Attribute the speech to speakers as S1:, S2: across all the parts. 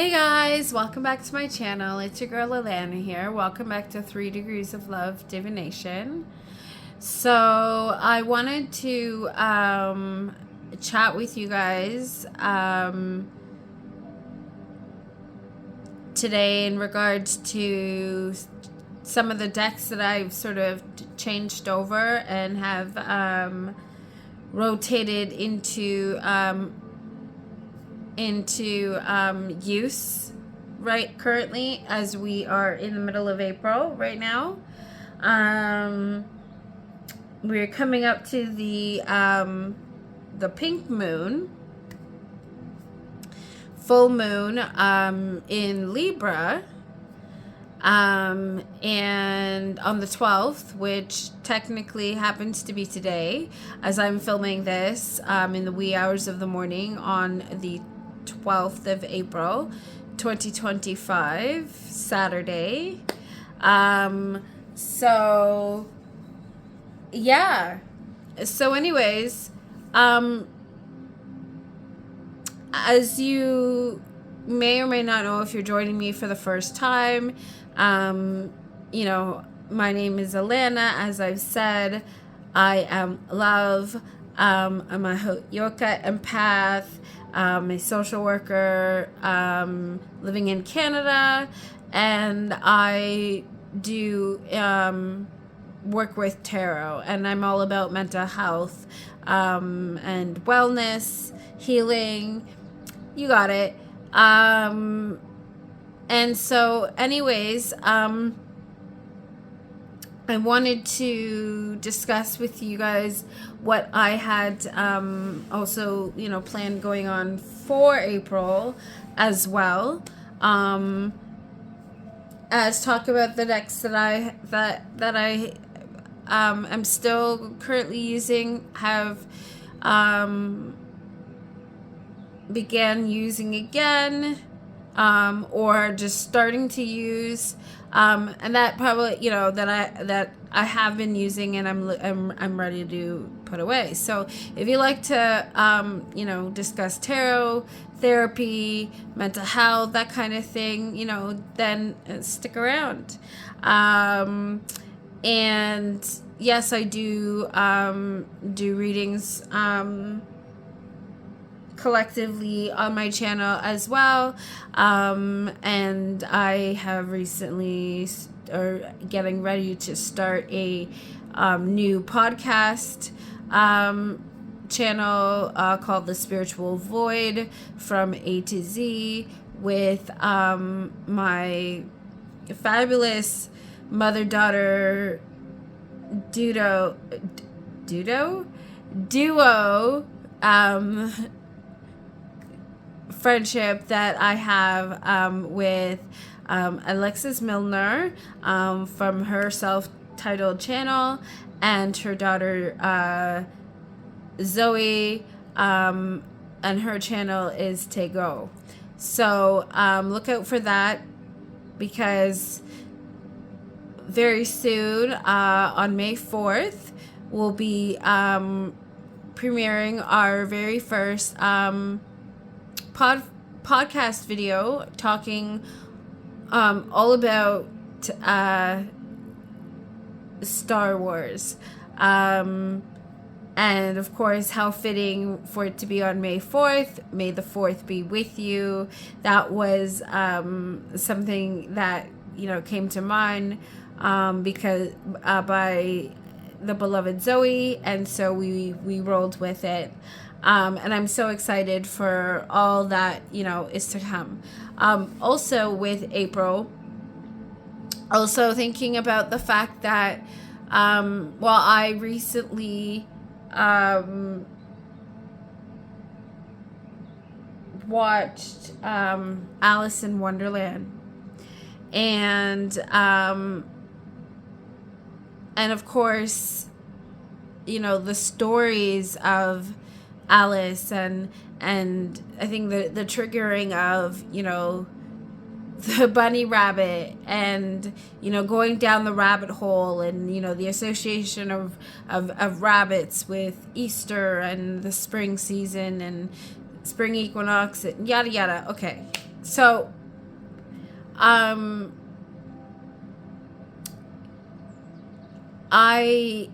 S1: Hey guys, welcome back to my channel. It's your girl Alana here. Welcome back to 3 Degrees of Love Divination. So I wanted to chat with you guys today in regards to some of the decks that I've sort of changed over and have rotated into use right currently as we are in the middle of April right now. We're coming up to the pink moon, full moon in Libra, and on the 12th, which technically happens to be today as I'm filming this in the wee hours of the morning on the 12th of April 2025, Saturday. So yeah, so anyways, as you may or may not know, if you're joining me for the first time, you know, my name is Alana. As I've said, I am love. I'm a yoga empath, a social worker, living in Canada, and I do work with tarot, and I'm all about mental health and wellness, healing. You got it. And so anyways, I wanted to discuss with you guys what I had also, you know, planned going on for April as well. As talk about the decks that I am still currently using, have began using again, or just starting to use, and that probably, you know, that I have been using and I'm ready to put away. So if you like to you know, discuss tarot, therapy, mental health, that kind of thing, you know, then stick around. And yes, I do do readings collectively on my channel as well, and I have recently getting ready to start a new podcast channel called The Spiritual Void, from A to Z, with my fabulous mother-daughter duo friendship that I have with Alexis Milner from her self-titled channel, and her daughter Zoe, and her channel is Tego. So look out for that, because very soon on May 4th we'll be premiering our very first podcast video talking all about Star Wars, and of course how fitting for it to be on May 4th. May the 4th be with you. That was something that, you know, came to mind because by the beloved Zoe, and so we rolled with it. And I'm so excited for all that, you know, is to come. Also with April, also thinking about the fact that, well, I recently watched Alice in Wonderland, and of course, you know, the stories of Alice, and I think the triggering of, you know, the bunny rabbit, and, you know, going down the rabbit hole, and, you know, the association of rabbits with Easter and the spring season and spring equinox, and yada yada. Okay, So, I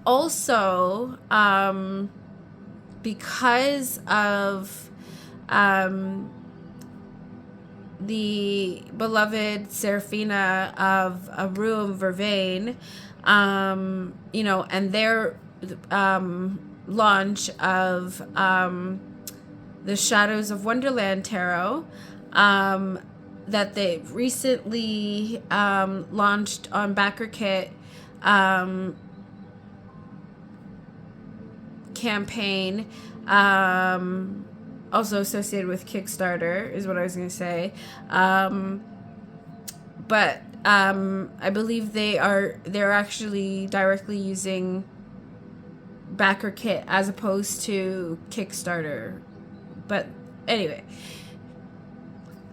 S1: also, because of the beloved Serafina of Rouen Vervain, and their launch of the Shadows of Wonderland Tarot, that they recently launched on BackerKit campaign, also associated with Kickstarter is what I was going to say. But I believe they're actually directly using BackerKit as opposed to Kickstarter. But anyway,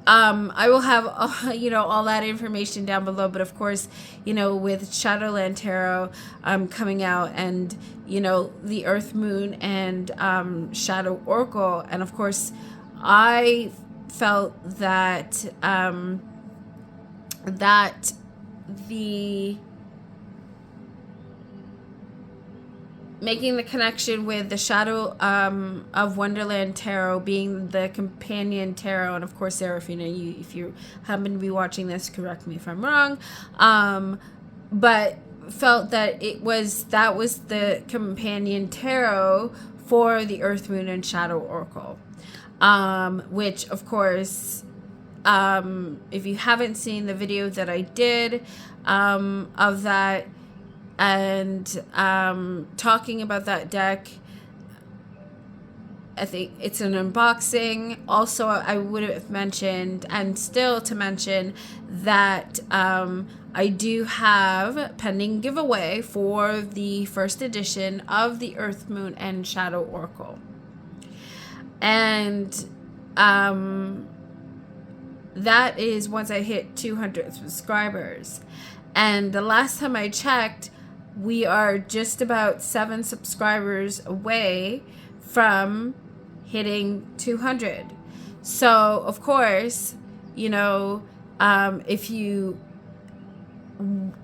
S1: I will have all that information down below. But of course, with Shadowland Tarot coming out, and the Earth Moon and Shadow Oracle, and of course I felt that that the making the connection with the Shadow of Wonderland Tarot being the companion tarot, and of course, Serafina, if you happen to be watching this, correct me if I'm wrong, but felt that that was the companion tarot for the Earth Moon and Shadow Oracle, which of course, if you haven't seen the video that I did of that, and talking about that deck, I think it's an unboxing. Also, I would have mentioned, and still to mention, that I do have pending giveaway for the first edition of the Earth Moon and Shadow Oracle. And that is once I hit 200 subscribers. And the last time I checked, we are just about 7 subscribers away from hitting 200. So, of course, if you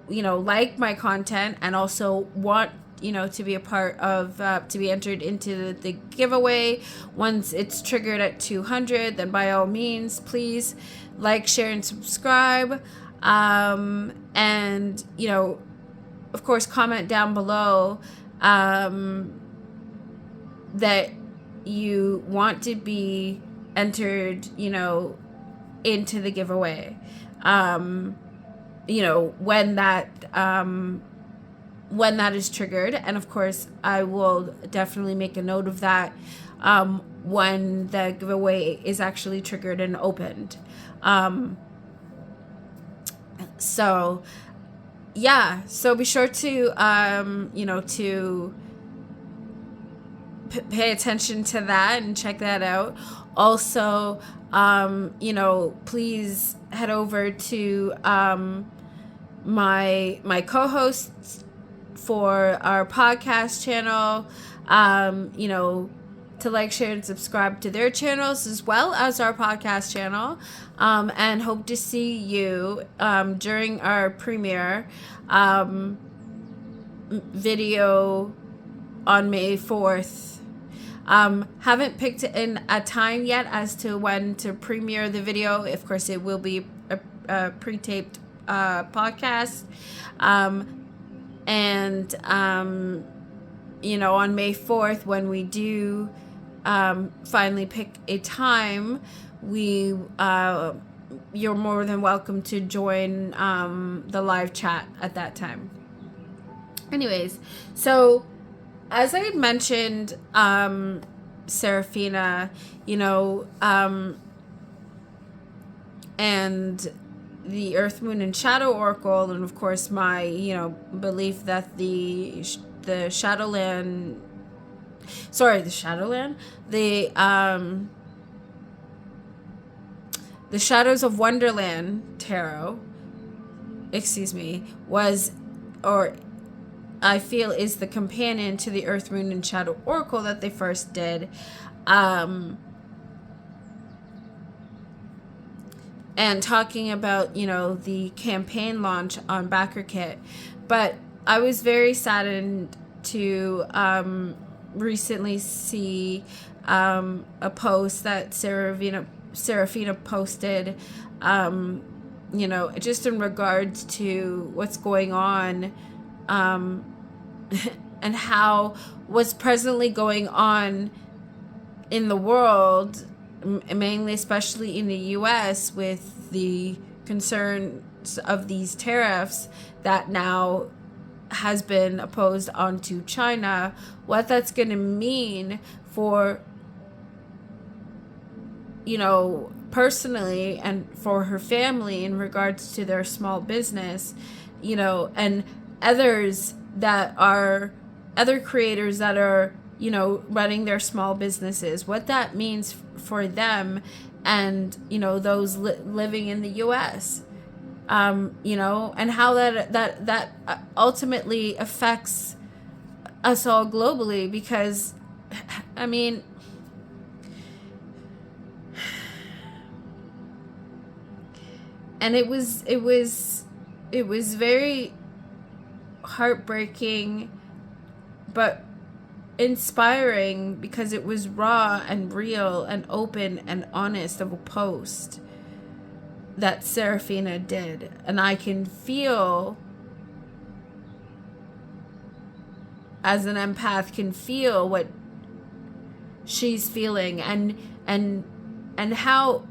S1: like my content and also want to be a part of, to be entered into the giveaway once it's triggered at 200, then by all means, please like, share, and subscribe. And, of course, comment down below that you want to be entered, into the giveaway. When that is triggered, and of course, I will definitely make a note of that when the giveaway is actually triggered and opened. So be sure to to pay attention to that and check that out. Also, please head over to my co-hosts for our podcast channel, to like, share, and subscribe to their channels as well as our podcast channel, and hope to see you during our premiere video on May 4th. Haven't picked in a time yet as to when to premiere the video. Of course, it will be a pre-taped podcast. And on May 4th, when we do finally pick a time, you're more than welcome to join the live chat at that time. Anyways, so as I had mentioned, Serafina, and the Earth, Moon, and Shadow Oracle, and of course my belief that the Shadowland, the Shadows of Wonderland Tarot, was, or I feel is the companion to the Earth, Moon, and Shadow Oracle that they first did. and talking about, you know, the campaign launch on BackerKit. But I was very saddened to recently see a post that Serafina posted, you know, just in regards to what's going on, and how what's presently going on in the world, mainly especially in the US, with the concerns of these tariffs that now has been opposed onto China, what that's going to mean for, you know, personally and for her family in regards to their small business, you know, and others that are other creators that are, you know, running their small businesses, what that means for them, and, you know, those living in the US, you know, and how that ultimately affects us all globally. Because, I mean, and it was very heartbreaking, but inspiring, because it was raw and real and open and honest of a post that Serafina did. And I can feel, as an empath, can feel what she's feeling, and how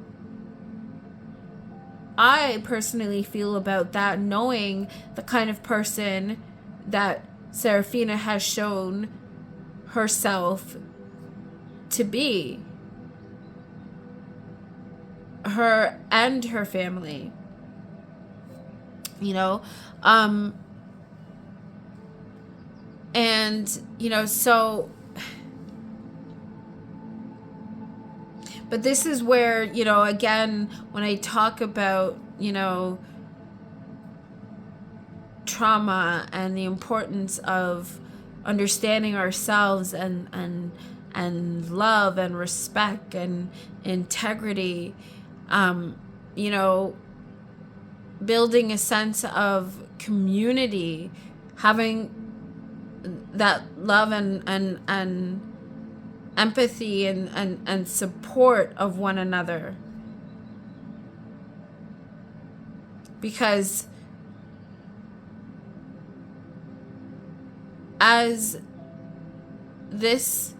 S1: I personally feel about that, knowing the kind of person that Serafina has shown herself to be, her and her family, you know, and, you know, so, but this is where, you know, again, when I talk about, you know, trauma and the importance of understanding ourselves, and love and respect and integrity, you know, building a sense of community, having that love and empathy and support of one another. Because as this,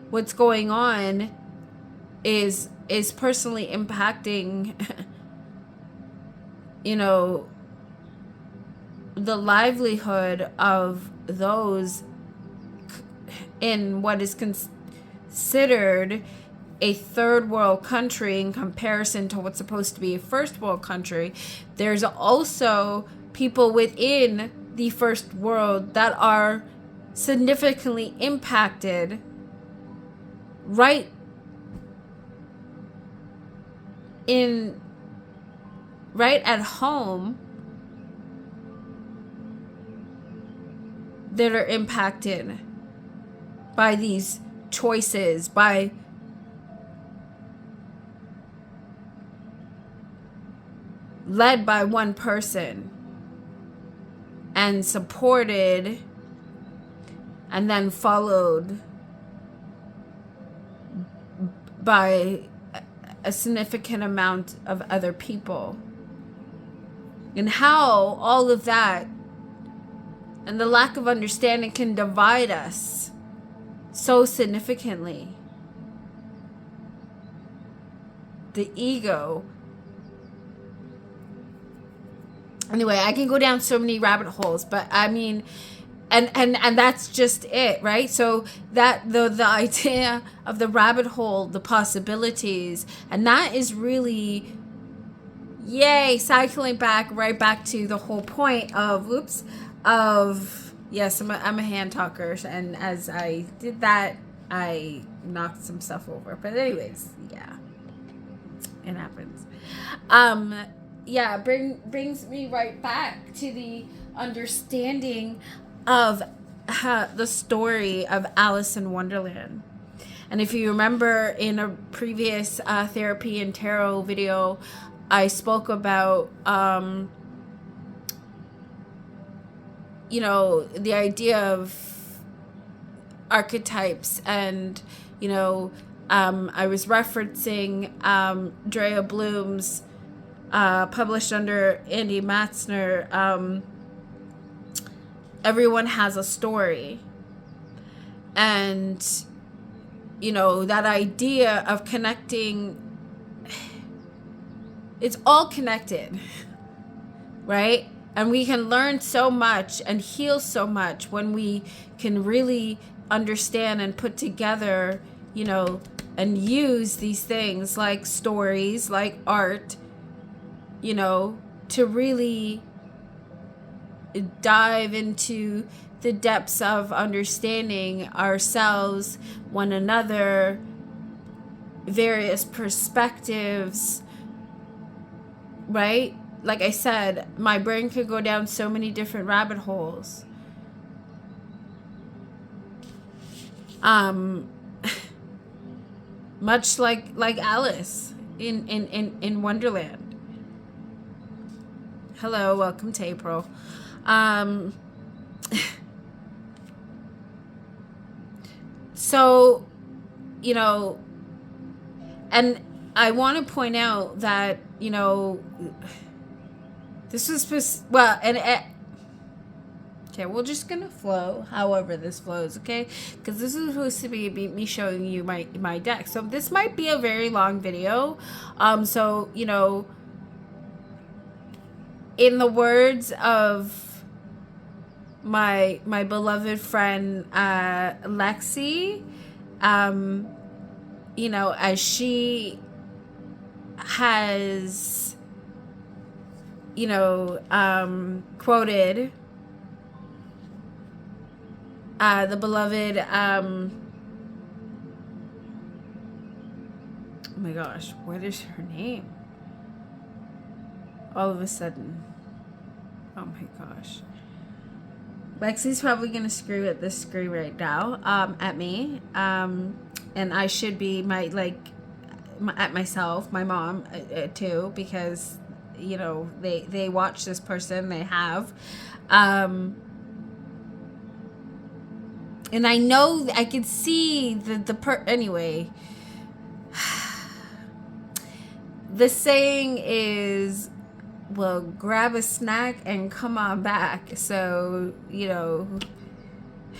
S1: what's going on is personally impacting, you know, the livelihood of those in what is considered a third world country in comparison to what's supposed to be a first world country. There's also people within the first world that are significantly impacted right at home, that are impacted by these choices, led by one person and supported and then followed by a significant amount of other people. And how all of that and the lack of understanding can divide us so significantly. The ego. Anyway, I can go down so many rabbit holes, but I mean, and that's just it, right? So that the idea of the rabbit hole, the possibilities, and that is really, yay, cycling right back to the whole point of, yes, I'm a hand talker, and as I did that, I knocked some stuff over. But anyways, yeah, it happens. Yeah, brings me right back to the understanding of the story of Alice in Wonderland. And if you remember in a previous therapy and tarot video, I spoke about, the idea of archetypes, and, I was referencing Drea Bloom's, published under Andy Matzner, Everyone Has a Story. And, that idea of connecting, it's all connected, right? And we can learn so much and heal so much when we can really understand and put together, and use these things like stories, like art, to really dive into the depths of understanding ourselves, one another, various perspectives, right? Like I said, my brain could go down so many different rabbit holes. Much like Alice in Wonderland. Hello, welcome to April. So, and I want to point out that, this was supposed, well, and okay, we're just gonna flow however this flows, okay? Because this is supposed to be me showing you my deck. So this might be a very long video. So, in the words of my beloved friend Alexis, as she has, quoted the beloved, oh my gosh, what is her name? All of a sudden, oh my gosh. Lexi's probably gonna scream at this screen right now, at me, and I should be at myself, my mom, too, because they watch this person, they have, and I know I could see anyway. The saying is, well, grab a snack and come on back. So,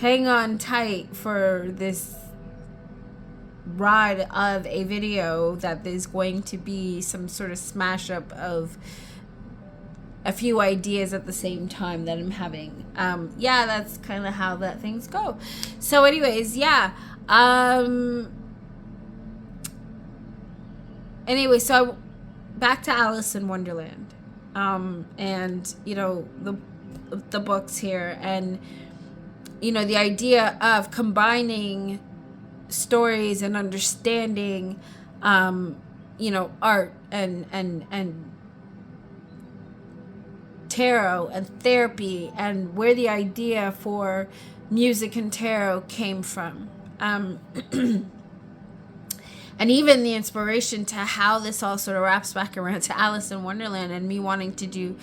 S1: hang on tight for this ride of a video that is going to be some sort of smash up of a few ideas at the same time that I'm having. Yeah, that's kind of how that things go. So anyways, yeah. Anyway, so back to Alice in Wonderland. And, the books here, and, the idea of combining stories and understanding, art and tarot and therapy, and where the idea for music and tarot came from. And even the inspiration to how this all sort of wraps back around to Alice in Wonderland, and me wanting to do,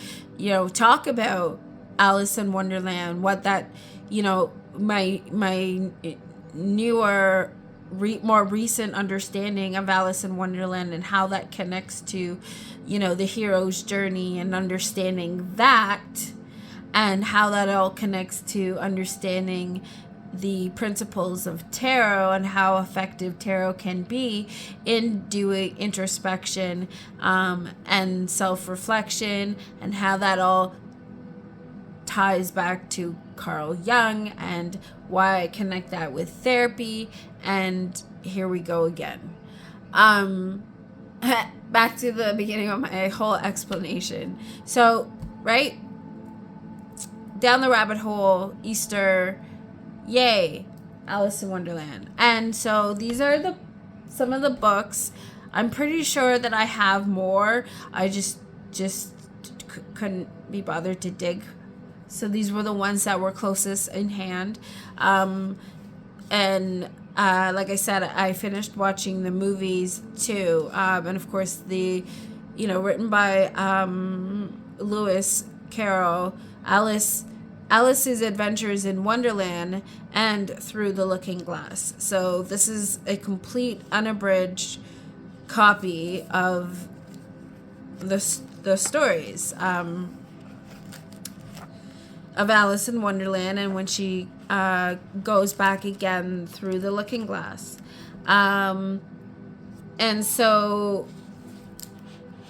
S1: talk about Alice in Wonderland, what that, my newer, more recent understanding of Alice in Wonderland, and how that connects to, the hero's journey, and understanding that, and how that all connects to understanding the principles of tarot, and how effective tarot can be in doing introspection, and self-reflection, and how that all ties back to Carl Jung, and why I connect that with therapy. And here we go again. Back to the beginning of my whole explanation. So, right? Down the rabbit hole, Easter, yay, Alice in Wonderland. And so these are some of the books. I'm pretty sure that I have more. I just couldn't be bothered to dig. So these were the ones that were closest in hand. And like I said, I finished watching the movies too. And of course the written by Lewis Carroll, Alice's Adventures in Wonderland, and Through the Looking Glass. So this is a complete unabridged copy of the stories of Alice in Wonderland, and when she goes back again through the looking glass. And so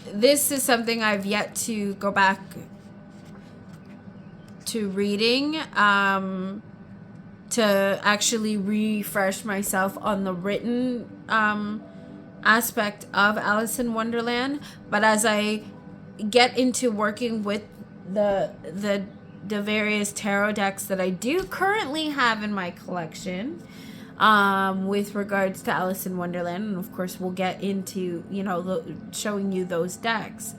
S1: this is something I've yet to go back to reading, to actually refresh myself on the written aspect of Alice in Wonderland. But as I get into working with the various tarot decks that I do currently have in my collection, with regards to Alice in Wonderland, and of course we'll get into showing you those decks,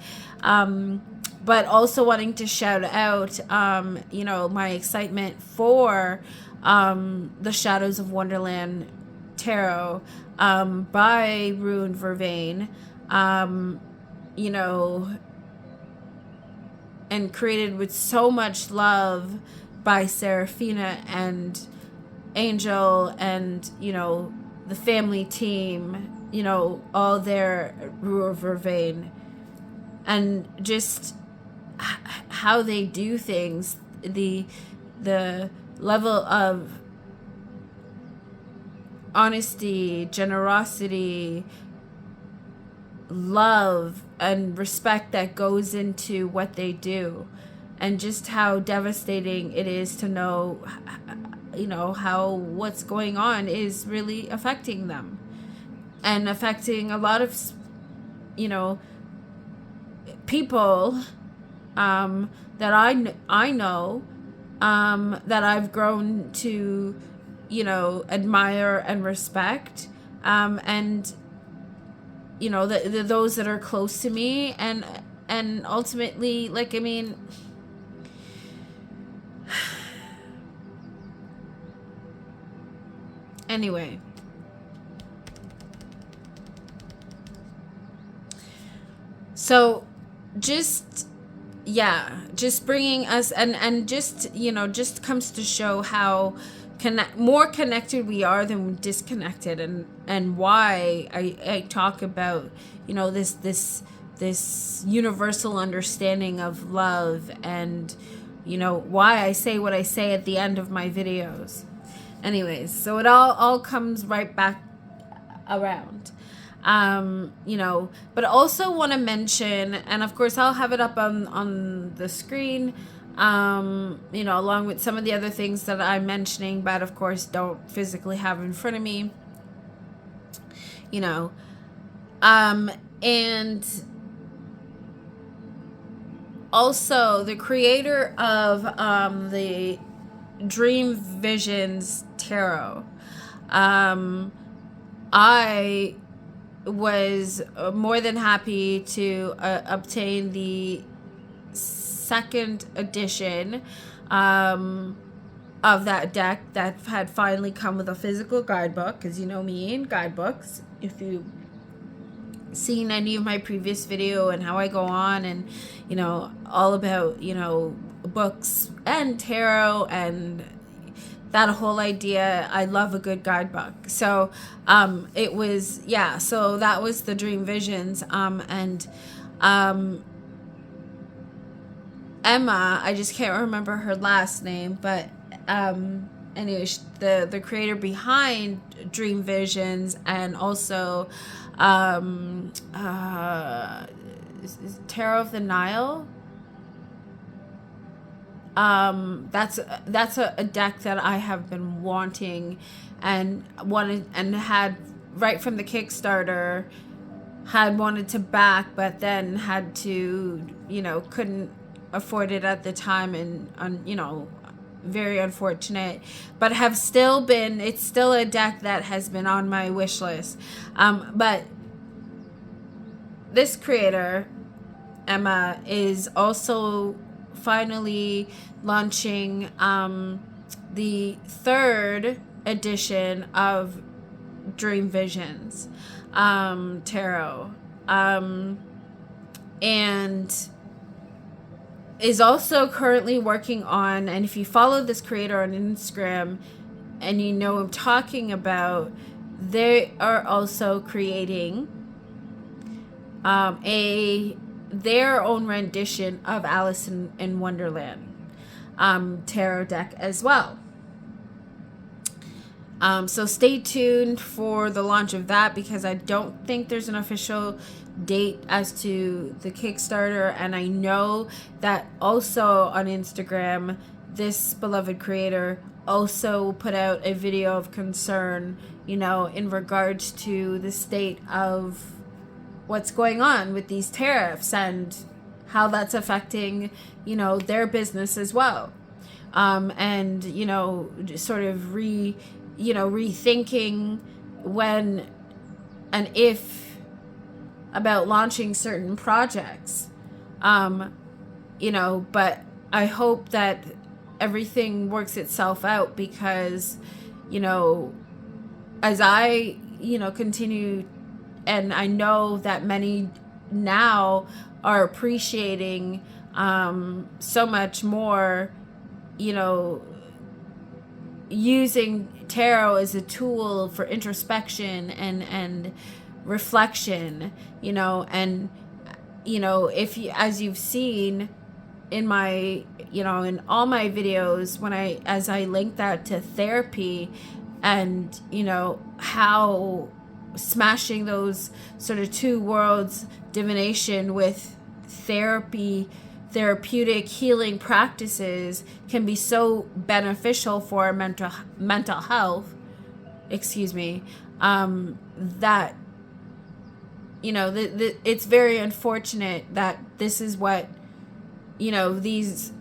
S1: but also wanting to shout out my excitement for the Shadows of Wonderland tarot by Ruin Vervain, and created with so much love by Serafina and Angel and, the family team, all their Ruin Vervain. And just how they do things, the level of honesty, generosity, love, and respect that goes into what they do, and just how devastating it is to know, how what's going on is really affecting them and affecting a lot of, people that I know, that I've grown to, admire and respect, and those that are close to me, and ultimately, anyway. So just bringing us, and just comes to show how more connected we are than disconnected, and why I talk about this universal understanding of love, and why I say what I say at the end of my videos. Anyways, so it all comes right back around. But also want to mention, and of course I'll have it up on the screen, along with some of the other things that I'm mentioning, but of course don't physically have in front of me, and also the creator of the Dream Visions Tarot. I was more than happy to obtain the second edition of that deck that had finally come with a physical guidebook, because me and guidebooks. If you've seen any of my previous video and how I go on and all about books and tarot and that whole idea, I love a good guidebook. So it was, so that was the Dream Visions, and Emma, I just can't remember her last name, but anyway, the creator behind Dream Visions, and also is Tarot of the Nile. That's a deck that I have been wanting and had right from the Kickstarter, had wanted to back, but then had to, couldn't afford it at the time, and very unfortunate, but it's still a deck that has been on my wish list. But this creator, Emma, is also finally launching the third edition of Dream Visions tarot, and is also currently working on, and if you follow this creator on Instagram and you know I'm talking about, they are also creating their own rendition of Alice in Wonderland tarot deck as well. So stay tuned for the launch of that, because I don't think there's an official date as to the Kickstarter. And I know that also on Instagram, this beloved creator also put out a video of concern, in regards to the state of what's going on with these tariffs and how that's affecting, their business as well. And, sort of rethinking when and if about launching certain projects. But I hope that everything works itself out, because, as I, continue, and I know that many now are appreciating so much more, using tarot as a tool for introspection and reflection, and if you, as you've seen in my, in all my videos, as I link that to therapy, and how smashing those sort of two worlds, divination with therapeutic healing practices, can be so beneficial for mental health, that it's very unfortunate that this is what these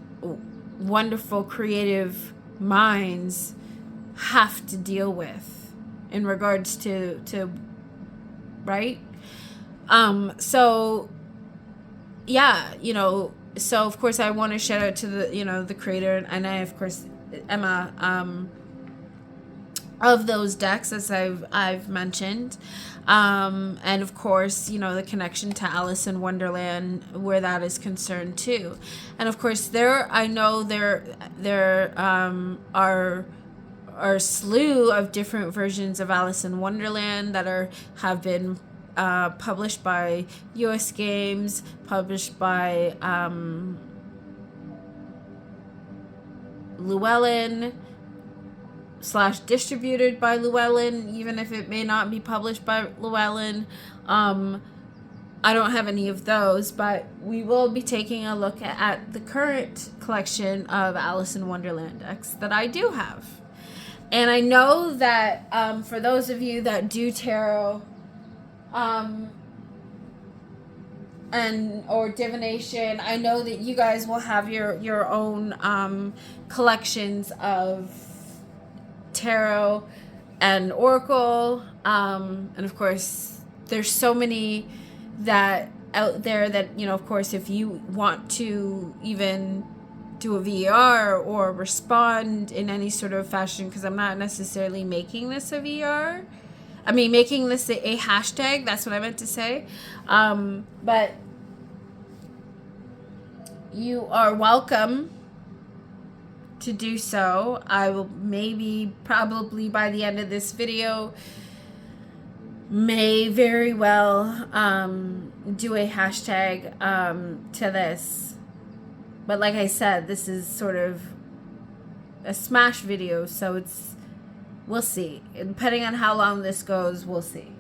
S1: wonderful creative minds have to deal with in regards to right. So yeah, so of course I want to shout out to the the creator, and I of course Emma of those decks, as I've mentioned, and of course the connection to Alice in Wonderland where that is concerned too. And of course I know there are a slew of different versions of Alice in Wonderland that have been published by US Games, published by Llewellyn / distributed by Llewellyn, even if it may not be published by Llewellyn. I don't have any of those, but we will be taking a look at the current collection of Alice in Wonderland decks that I do have. And I know that for those of you that do tarot and or divination, I know that you guys will have your own collections of tarot and oracle, and of course there's so many that out there that of course, if you want to even do a VR or respond in any sort of fashion, because I'm not necessarily making this a VR, I mean making this a hashtag, that's what I meant to say, but you are welcome to do so. I will probably by the end of this video may very well do a hashtag to this, but like I said, this is sort of a smash video, so we'll see, depending on how long this goes, we'll see.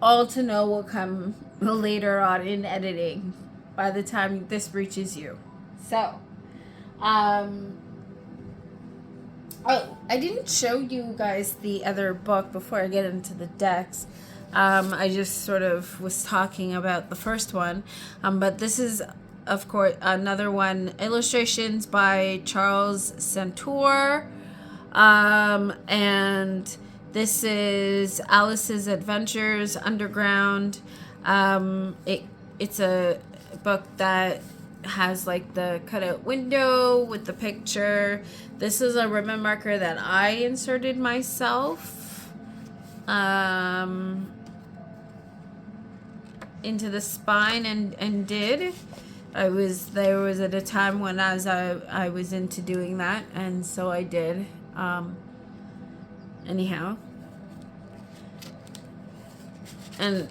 S1: All to know will come later on in editing by the time this reaches you. So, oh, I didn't show you guys the other book before I get into the decks. I just sort of was talking about the first one, but this is, of course, another one, illustrations by Charles Santore, and this is Alice's Adventures Underground. It's a book that has like the cutout window with the picture. This is a ribbon marker that I inserted myself. into the spine and did. There was at a time when I was into doing that, and so I did. Anyhow, and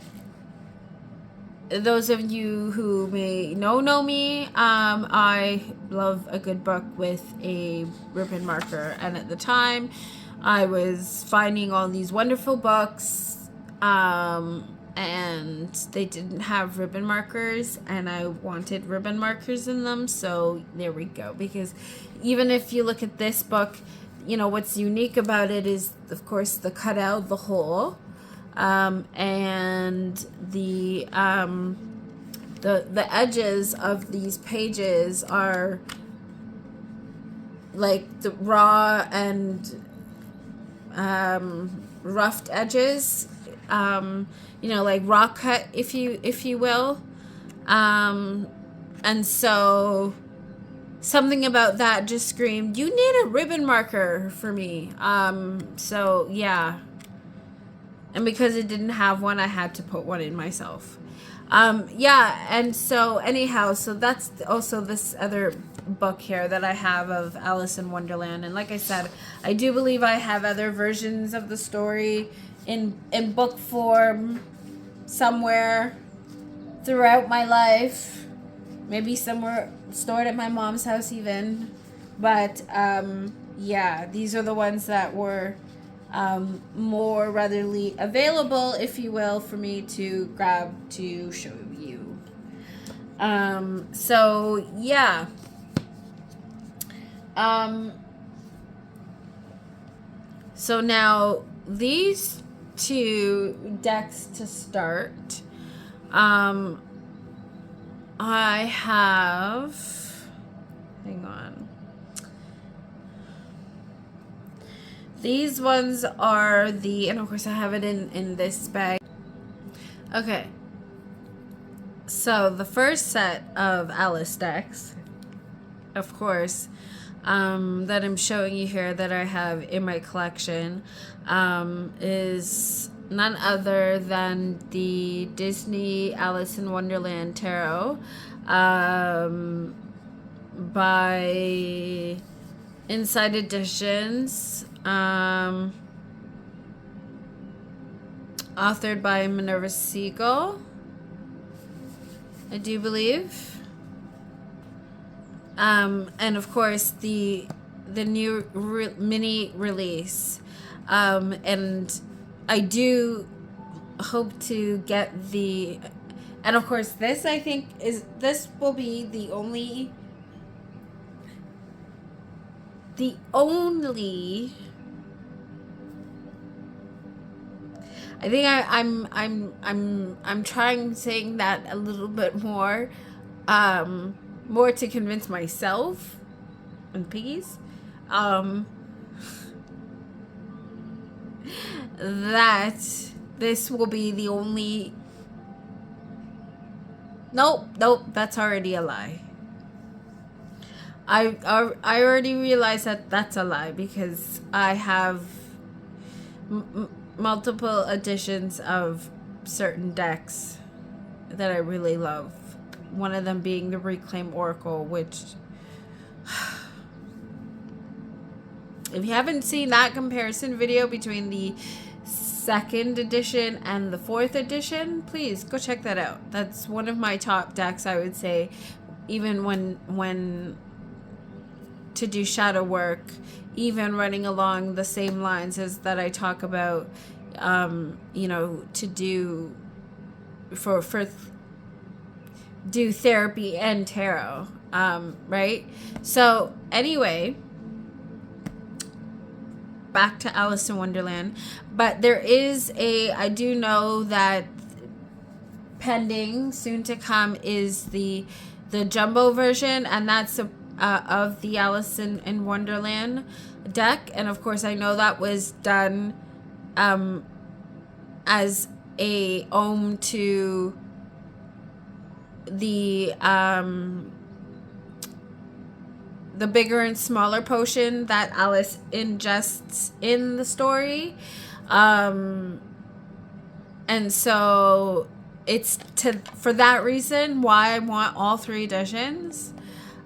S1: those of you who may know me, I love a good book with a ribbon marker, and at the time I was finding all these wonderful books, and they didn't have ribbon markers, and I wanted ribbon markers in them, so there we go. Because even if you look at this book, you know, what's unique about it is, of course, the cutout, the hole, and the edges of these pages are like the raw and roughed edges, you know, like raw cut, if you will, and so something about that just screamed, you need a ribbon marker for me. So yeah. And because it didn't have one, I had to put one in myself. Yeah, and so anyhow, so that's also this other book here that I have of Alice in Wonderland. And like I said, I do believe I have other versions of the story in book form somewhere throughout my life. Maybe somewhere stored at my mom's house even. But yeah, these are the ones that were more readily available, if you will, for me to grab to show you. So yeah. So now these two decks to start, I have, hang on. These ones are and of course I have it in this bag. Okay. So the first set of Alice decks, of course, that I'm showing you here that I have in my collection, is none other than the Disney Alice in Wonderland Tarot, by Inside Editions, authored by Minerva Siegel, I do believe. And of course the new mini release, and I do hope to get and of course this, I think, this will be the only I think I'm trying saying that a little bit more, more to convince myself and piggies, that this will be the only. Nope, that's already a lie. I already realized that that's a lie, because I have multiple editions of certain decks that I really love. One of them being the Reclaim Oracle, which, if you haven't seen that comparison video between the second edition and the fourth edition, please go check that out. That's one of my top decks, I would say, even when to do shadow work, even running along the same lines as that I talk about, you know, to do do therapy and tarot, right? So anyway, back to Alice in Wonderland. But there is I do know that pending, soon to come, is the jumbo version, and that's of the Alice in Wonderland deck. And of course I know that was done as a ode to the bigger and smaller potion that Alice ingests in the story. And so it's for that reason why I want all 3 editions.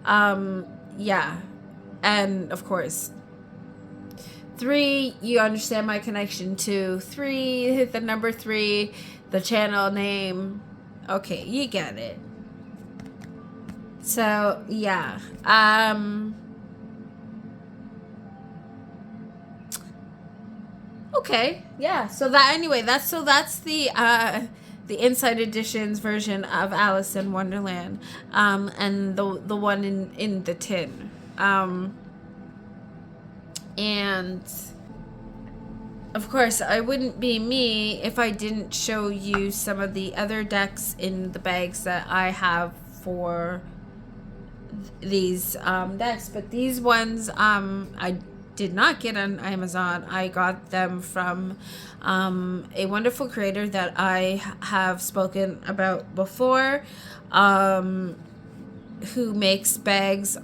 S1: Yeah. And of course, 3, you understand my connection to 3, the number 3, the channel name. Okay, you get it. So, yeah. Okay, yeah. So that anyway, that's the Inside Editions version of Alice in Wonderland, and the one in the tin, and of course I wouldn't be me if I didn't show you some of the other decks in the bags that I have for these decks. But these ones I did not get on Amazon. I got them from a wonderful creator that I have spoken about before, who makes bags,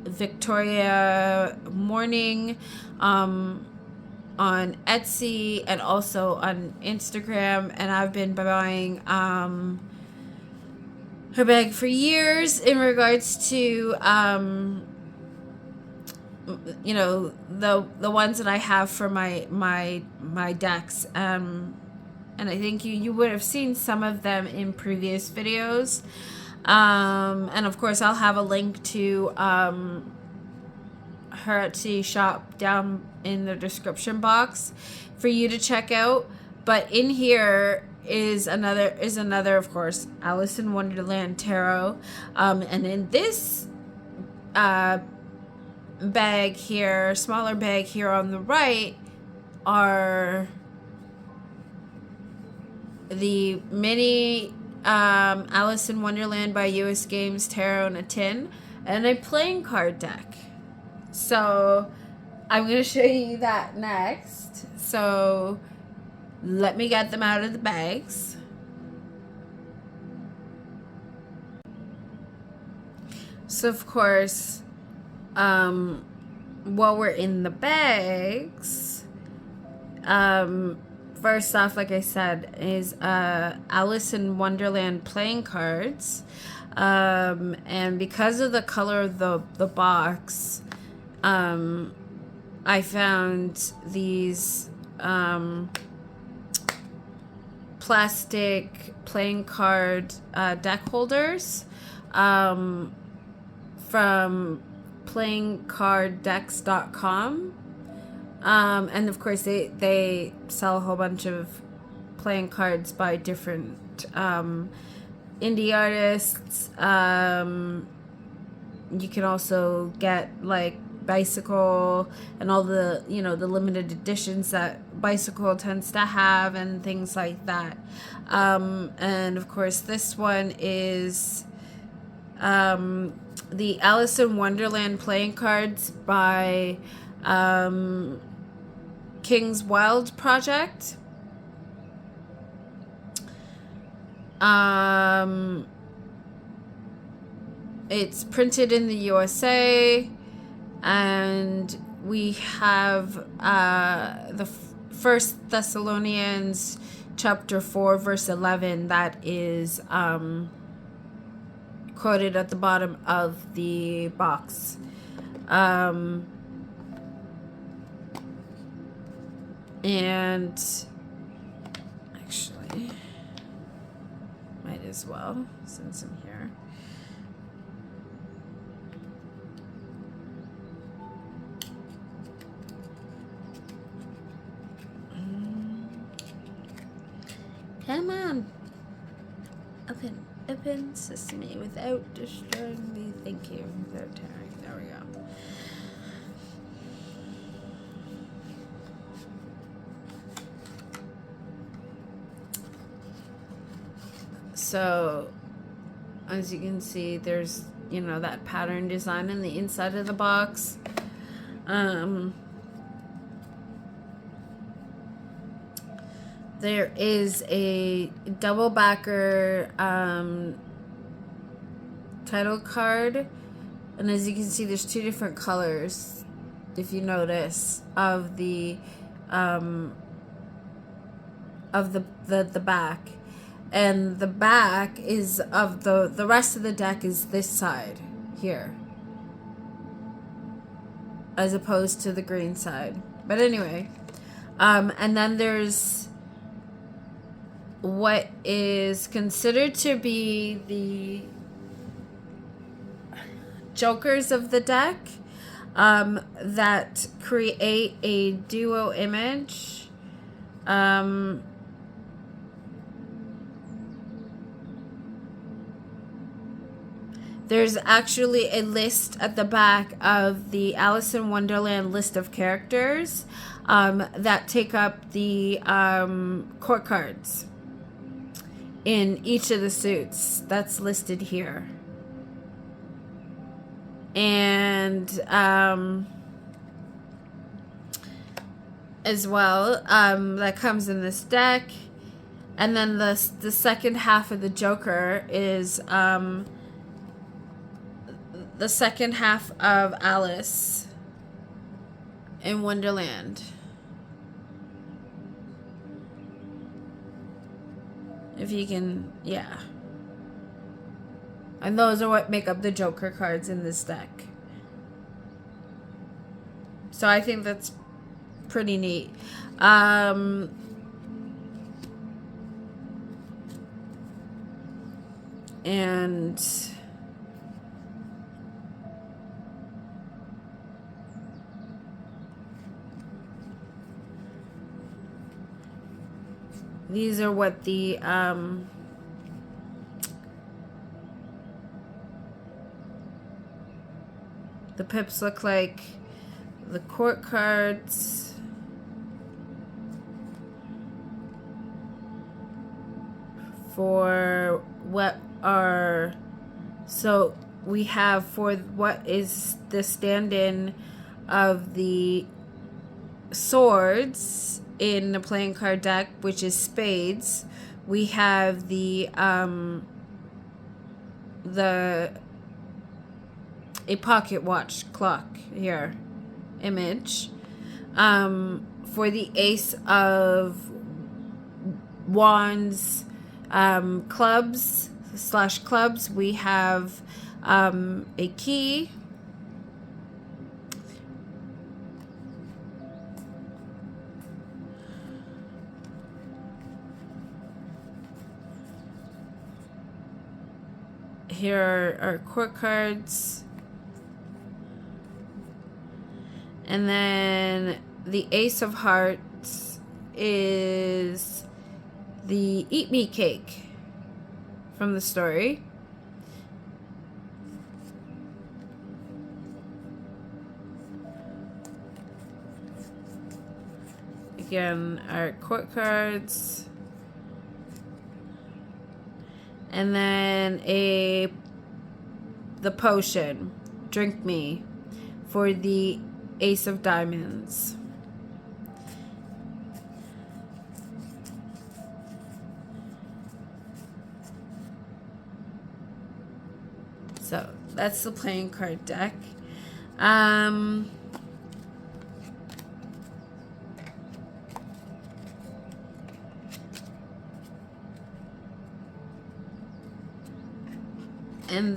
S1: Victoria Morning, on Etsy and also on Instagram. And I've been buying her bag for years in regards to you know, the ones that I have for my decks, and I think you would have seen some of them in previous videos, and of course I'll have a link to her Etsy shop down in the description box for you to check out. But in here is another of course Alice in Wonderland tarot, and in this bag here, smaller bag here on the right, are the mini Alice in Wonderland by US Games tarot in a tin, and a playing card deck. So I'm going to show you that next. So let me get them out of the bags. So of course, while we're in the bags, first off, like I said, is Alice in Wonderland playing cards, and because of the color of the box, I found these plastic playing card deck holders from playingcarddecks.com, and of course they sell a whole bunch of playing cards by different indie artists. You can also get like Bicycle and all the, you know, the limited editions that Bicycle tends to have and things like that, and of course this one is the Alice in Wonderland playing cards by King's Wild Project. It's printed in the USA, and we have the First Thessalonians chapter 4 verse 11 that is quoted at the bottom of the box. And actually, might as well, since I'm here. Come on. Open sesame without destroying me. Thank you. Without tearing. There we go. So, as you can see, there's, you know, that pattern design in the inside of the box. There is a double backer title card, and as you can see, there's 2 different colors, if you notice, of the of the back, and the back is of the rest of the deck is this side here, as opposed to the green side. But anyway, and then there's what is considered to be the jokers of the deck, that create a duo image. There's actually a list at the back of the Alice in Wonderland list of characters that take up the court cards in each of the suits. That's listed here. And as well, that comes in this deck. And then the second half of the Joker is the second half of Alice in Wonderland. If you can, yeah. And those are what make up the Joker cards in this deck. So I think that's pretty neat. And these are what the pips look like. The court cards. For what are, so we have for what is the stand-in of the swords in the playing card deck, which is spades. We have a pocket watch clock here image. For the ace of wands, clubs /clubs, we have a key. Here are our court cards. And then the ace of hearts is the eat me cake from the story. Again, our court cards. And then the potion, drink me, for the ace of diamonds. So that's the playing card deck. And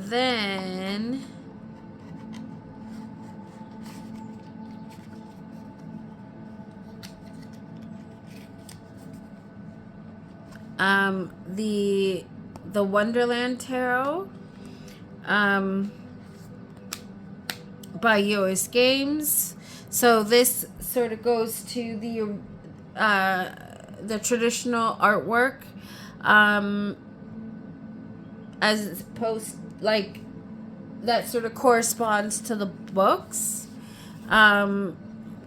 S1: then the Wonderland Tarot by US Games. So this sort of goes to the traditional artwork, as opposed, like, that sort of corresponds to the books, to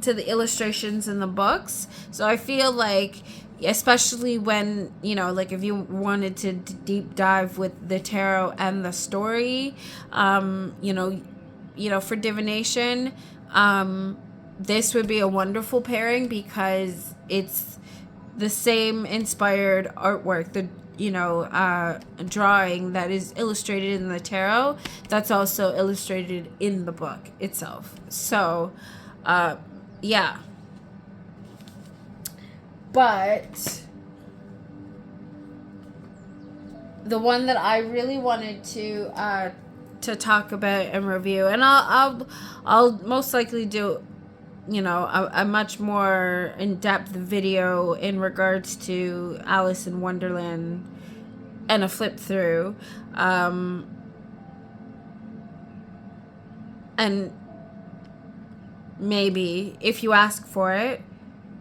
S1: the illustrations in the books. So I feel like, especially when, you know, like if you wanted to deep dive with the tarot and the story, you know, for divination, this would be a wonderful pairing because it's the same inspired artwork, the drawing that is illustrated in the tarot, that's also illustrated in the book itself. So, yeah. But the one that I really wanted to talk about and review, and I'll most likely do, you know, a much more in-depth video in regards to Alice in Wonderland and a flip through, and maybe if you ask for it,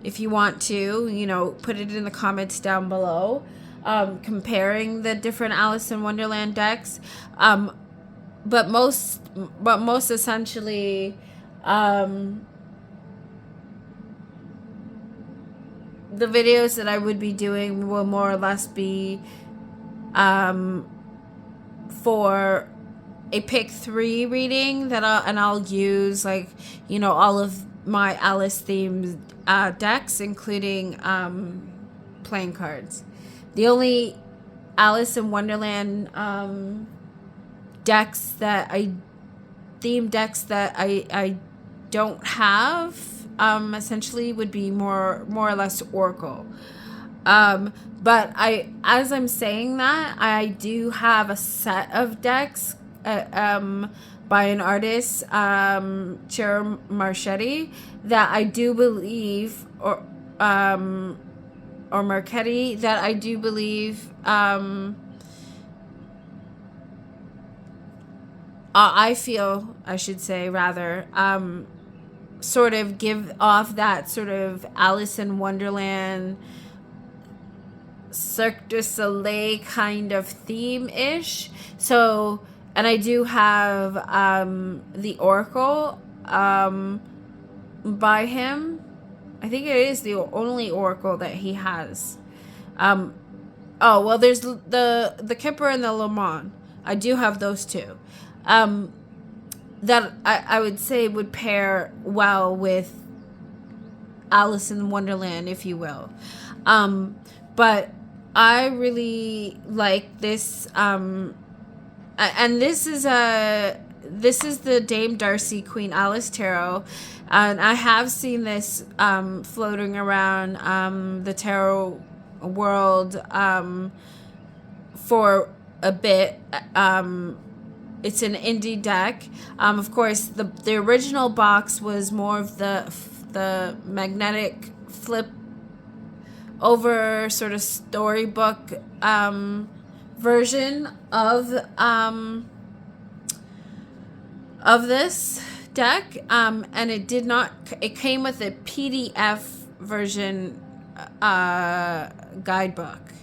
S1: if you want to, you know, put it in the comments down below, comparing the different Alice in Wonderland decks, but most essentially, the videos that I would be doing will more or less be for a pick 3 reading that I'll use, like, you know, all of my Alice themed decks, including playing cards. The only Alice in Wonderland decks that I don't have essentially would be more or less Oracle. But as I'm saying that, I do have a set of decks by an artist, Carroll Marchetti, that I do believe, or Marchetti, that I do believe I feel, I should say, rather, sort of give off that sort of Alice in Wonderland, Cirque du Soleil kind of theme-ish. So, and I do have the Oracle by him. I think it is the only Oracle that he has. Oh, well, there's the Kipper and the Le Mans. I do have those two. That I would say would pair well with Alice in Wonderland, if you will. But I really like this, and this is the Dame Darcy Queen Alice Tarot, and I have seen this floating around the tarot world for a bit. It's an indie deck. Of course, the original box was more of the magnetic flip over sort of storybook version of this deck, and it came with a PDF version guidebook.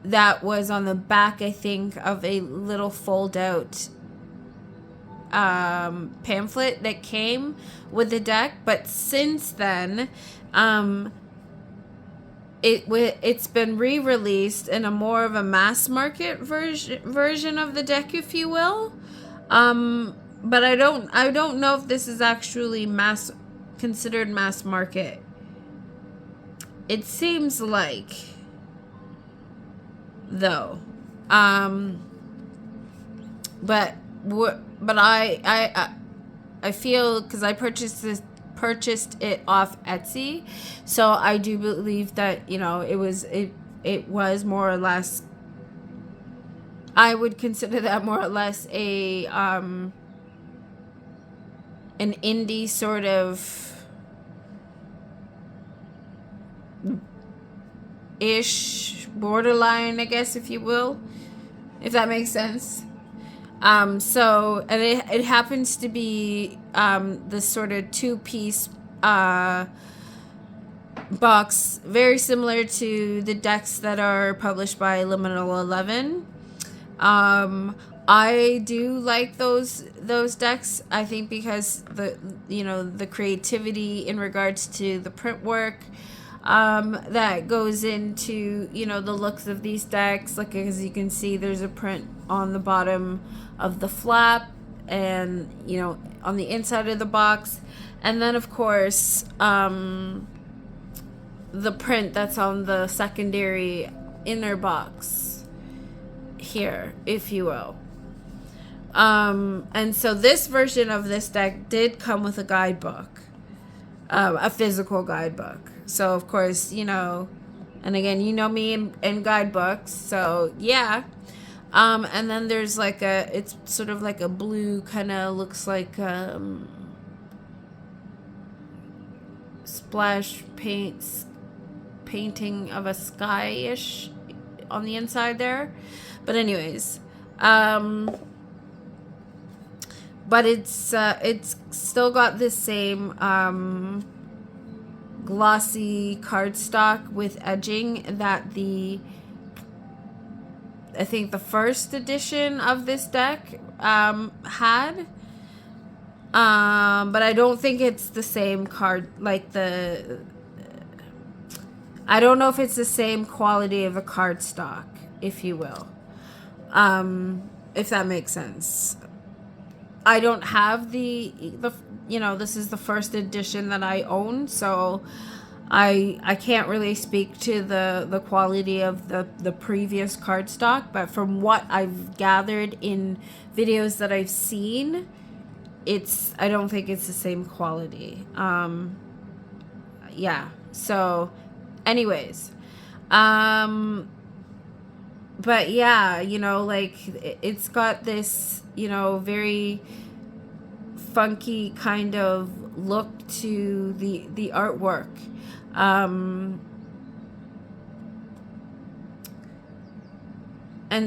S1: That was on the back, I think, of a little fold-out pamphlet that came with the deck. But since then, it's been re-released in a more of a mass market version of the deck, if you will. But I don't know if this is actually considered mass market. It seems like, though, but I feel, because I purchased it off Etsy, so I do believe that, you know, it was more or less, I would consider that more or less a an indie sort of ish, borderline, I guess, if you will, if that makes sense. So, and it happens to be this sort of 2-piece box, very similar to the decks that are published by Liminal 11. I do like those decks, I think, because the creativity in regards to the print work that goes into, the looks of these decks. Like, as you can see, there's a print on the bottom of the flap, and on the inside of the box, and then of course the print that's on the secondary inner box here, if you will. And so this version of this deck did come with a guidebook. a physical guidebook. So of course, and again, me in guidebooks, so yeah. And then there's like it's sort of like a blue, kind of looks like splash painting of a sky-ish on the inside there. But anyways, but it's still got this same glossy cardstock with edging that I think the first edition of this deck had. But I don't think it's the same card, like I don't know if it's the same quality of a cardstock, if you will. If that makes sense. I don't have the this is the first edition that I own, so I can't really speak to the quality of the previous cardstock, but from what I've gathered in videos that I've seen, I don't think it's the same quality. Yeah. So anyways, but yeah, like it's got this, very funky kind of look to the artwork. And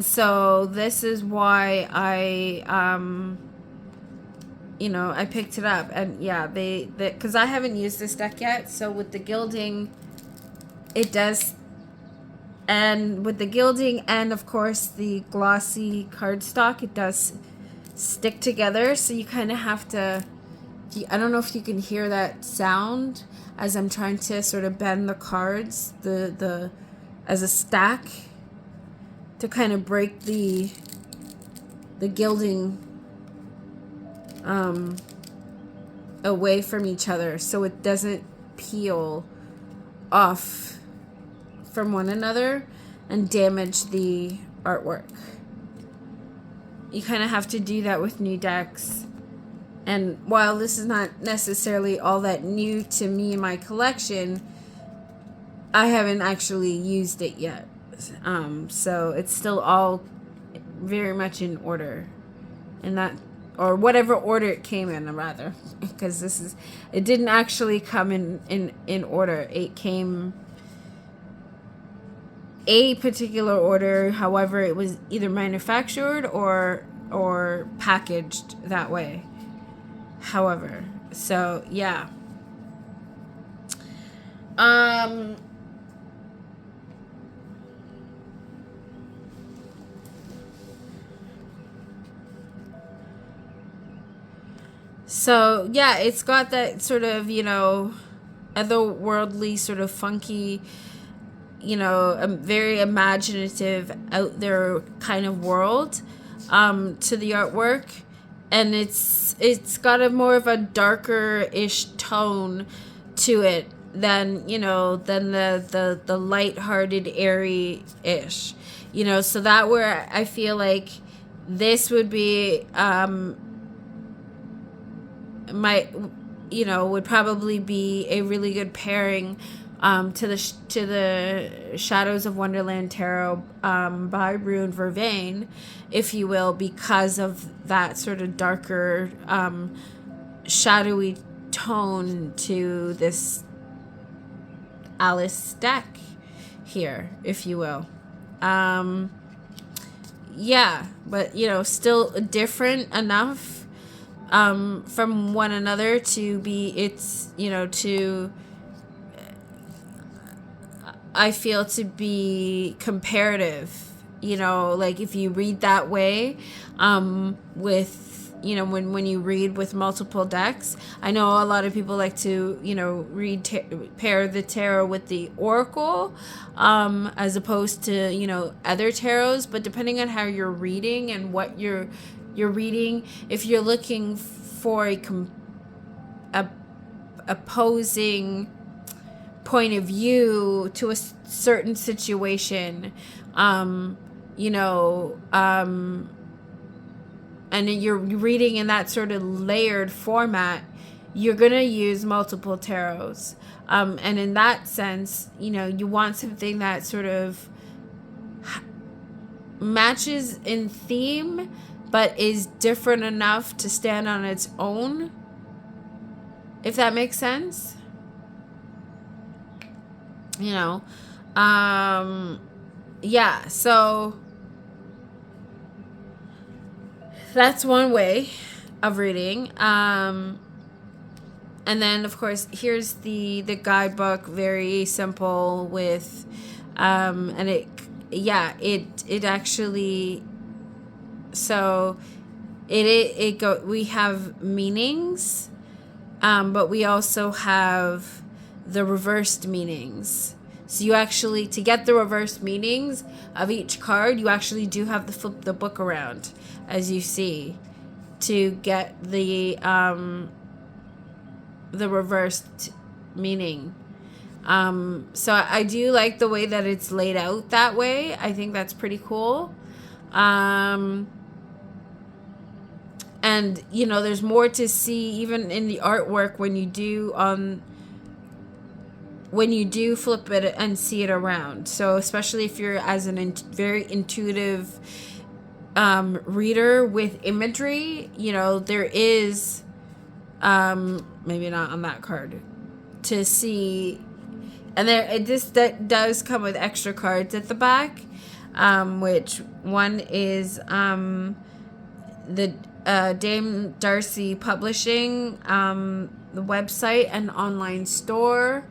S1: so this is why I picked it up. And yeah, because I haven't used this deck yet, so with the gilding, it does, and with the gilding and of course the glossy cardstock, it does stick together, so you kind of have to, I don't know if you can hear that sound as I'm trying to sort of bend the cards as a stack to kind of break the gilding away from each other so it doesn't peel off from one another and damage the artwork. You kind of have to do that with new decks. And while this is not necessarily all that new to me in my collection, I haven't actually used it yet. So it's still all very much in order. And that, or whatever order it came in, rather. Because it didn't actually come in order. It came a particular order, however it was either manufactured or packaged that way, however. So yeah, so yeah, it's got that sort of otherworldly, sort of funky, a very imaginative, out there kind of world to the artwork, and it's got a more of a darker-ish tone to it than the light-hearted, airy-ish, so that where I feel like this would be would probably be a really good pairing to the Shadows of Wonderland Tarot by Ruin Vervain, if you will, because of that sort of darker, shadowy tone to this Alice deck here, if you will. Yeah, but still different enough from one another to be I feel to be comparative, like if you read that way, with, when you read with multiple decks. I know a lot of people like to, pair the tarot with the oracle, as opposed to, other tarots, but depending on how you're reading and what you're reading, if you're looking for a opposing point of view to a certain situation, and you're reading in that sort of layered format, you're going to use multiple tarots. And in that sense, you know, you want something that sort of matches in theme, but is different enough to stand on its own, if that makes sense. You know, yeah, so that's one way of reading. And then, of course, here's the guidebook, very simple with, and it actually, so we have meanings, but we also have the reversed meanings. So you actually, to get the reversed meanings of each card, you actually do have to flip the book around, as you see, to get the reversed meaning. So I do like the way that it's laid out that way. I think that's pretty cool. And, you know, there's more to see even in the artwork when you do flip it and see it around. So especially if you're as an very intuitive reader with imagery, you know, there is, maybe not on that card, to see, and that does come with extra cards at the back, which one is the Dame Darcy Publishing, the website and online store,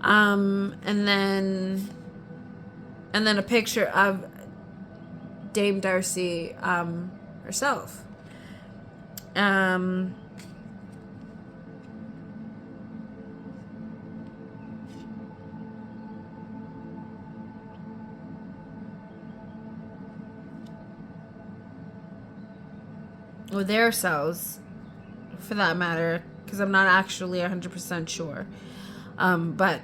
S1: and then a picture of Dame Darcy herself. Or their selves, for that matter, because I'm not actually 100% sure. But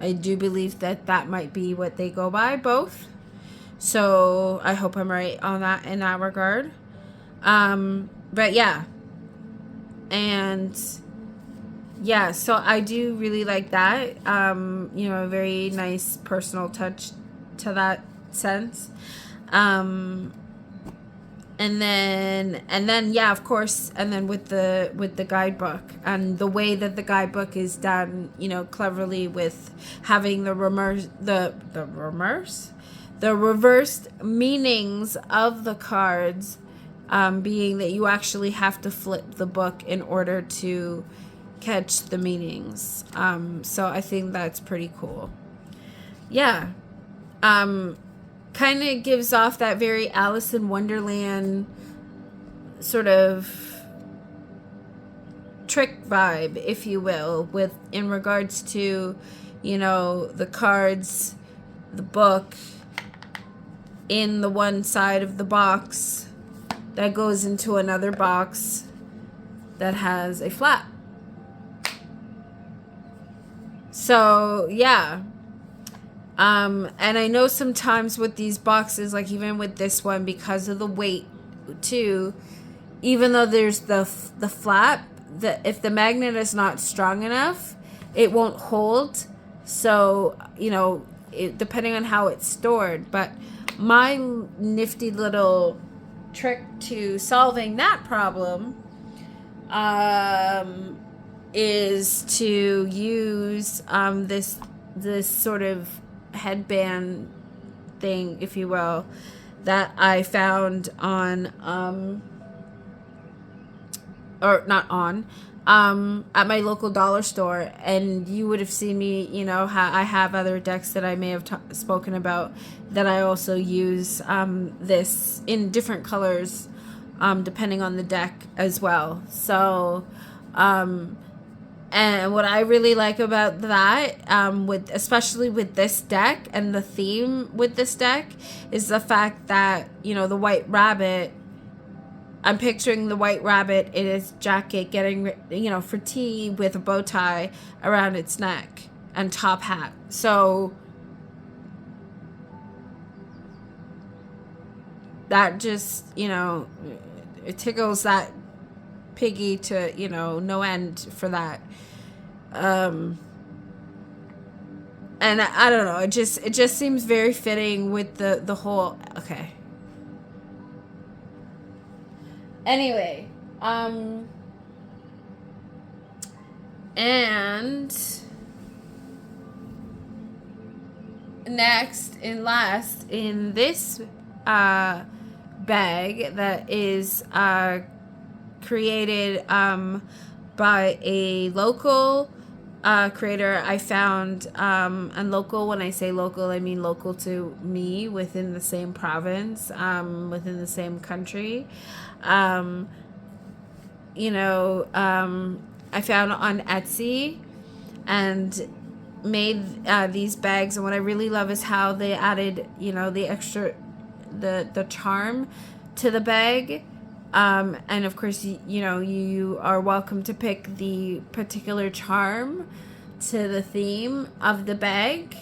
S1: I do believe that might be what they go by, both. So I hope I'm right on that in that regard. But yeah. And yeah, so I do really like that. You know, a very nice personal touch to that sense. And then yeah, of course, and then with the guidebook and the way that the guidebook is done, you know, cleverly with having the reversed meanings of the cards, being that you actually have to flip the book in order to catch the meanings. So I think that's pretty cool. Yeah. Kind of gives off that very Alice in Wonderland sort of trick vibe, if you will, with in regards to, you know, the cards, the book in the one side of the box that goes into another box that has a flap. So yeah. And I know sometimes with these boxes, like even with this one, because of the weight too, even though there's the flap, if the magnet is not strong enough, it won't hold. So, you know, depending on how it's stored. But my nifty little trick to solving that problem is to use this sort of headband thing, if you will, that I found on at my local dollar store. And you would have seen me, you know, I have other decks that I may have spoken about that I also use this in different colors depending on the deck as well. So and what I really like about that, especially with this deck and the theme with this deck, is the fact that, you know, the white rabbit, I'm picturing the white rabbit in its jacket getting, you know, for tea with a bow tie around its neck and top hat. So that just, you know, it tickles that piggy to, you know, no end for that. And I don't know, it just seems very fitting with the whole, okay. Anyway, and next and last in this bag that is created by a local creator I found, and local, when I say local, I mean local to me, within the same province, within the same country. You know, I found on Etsy and made these bags, and what I really love is how they added, you know, the extra, the charm to the bag. And of course, you know, you are welcome to pick the particular charm to the theme of the bag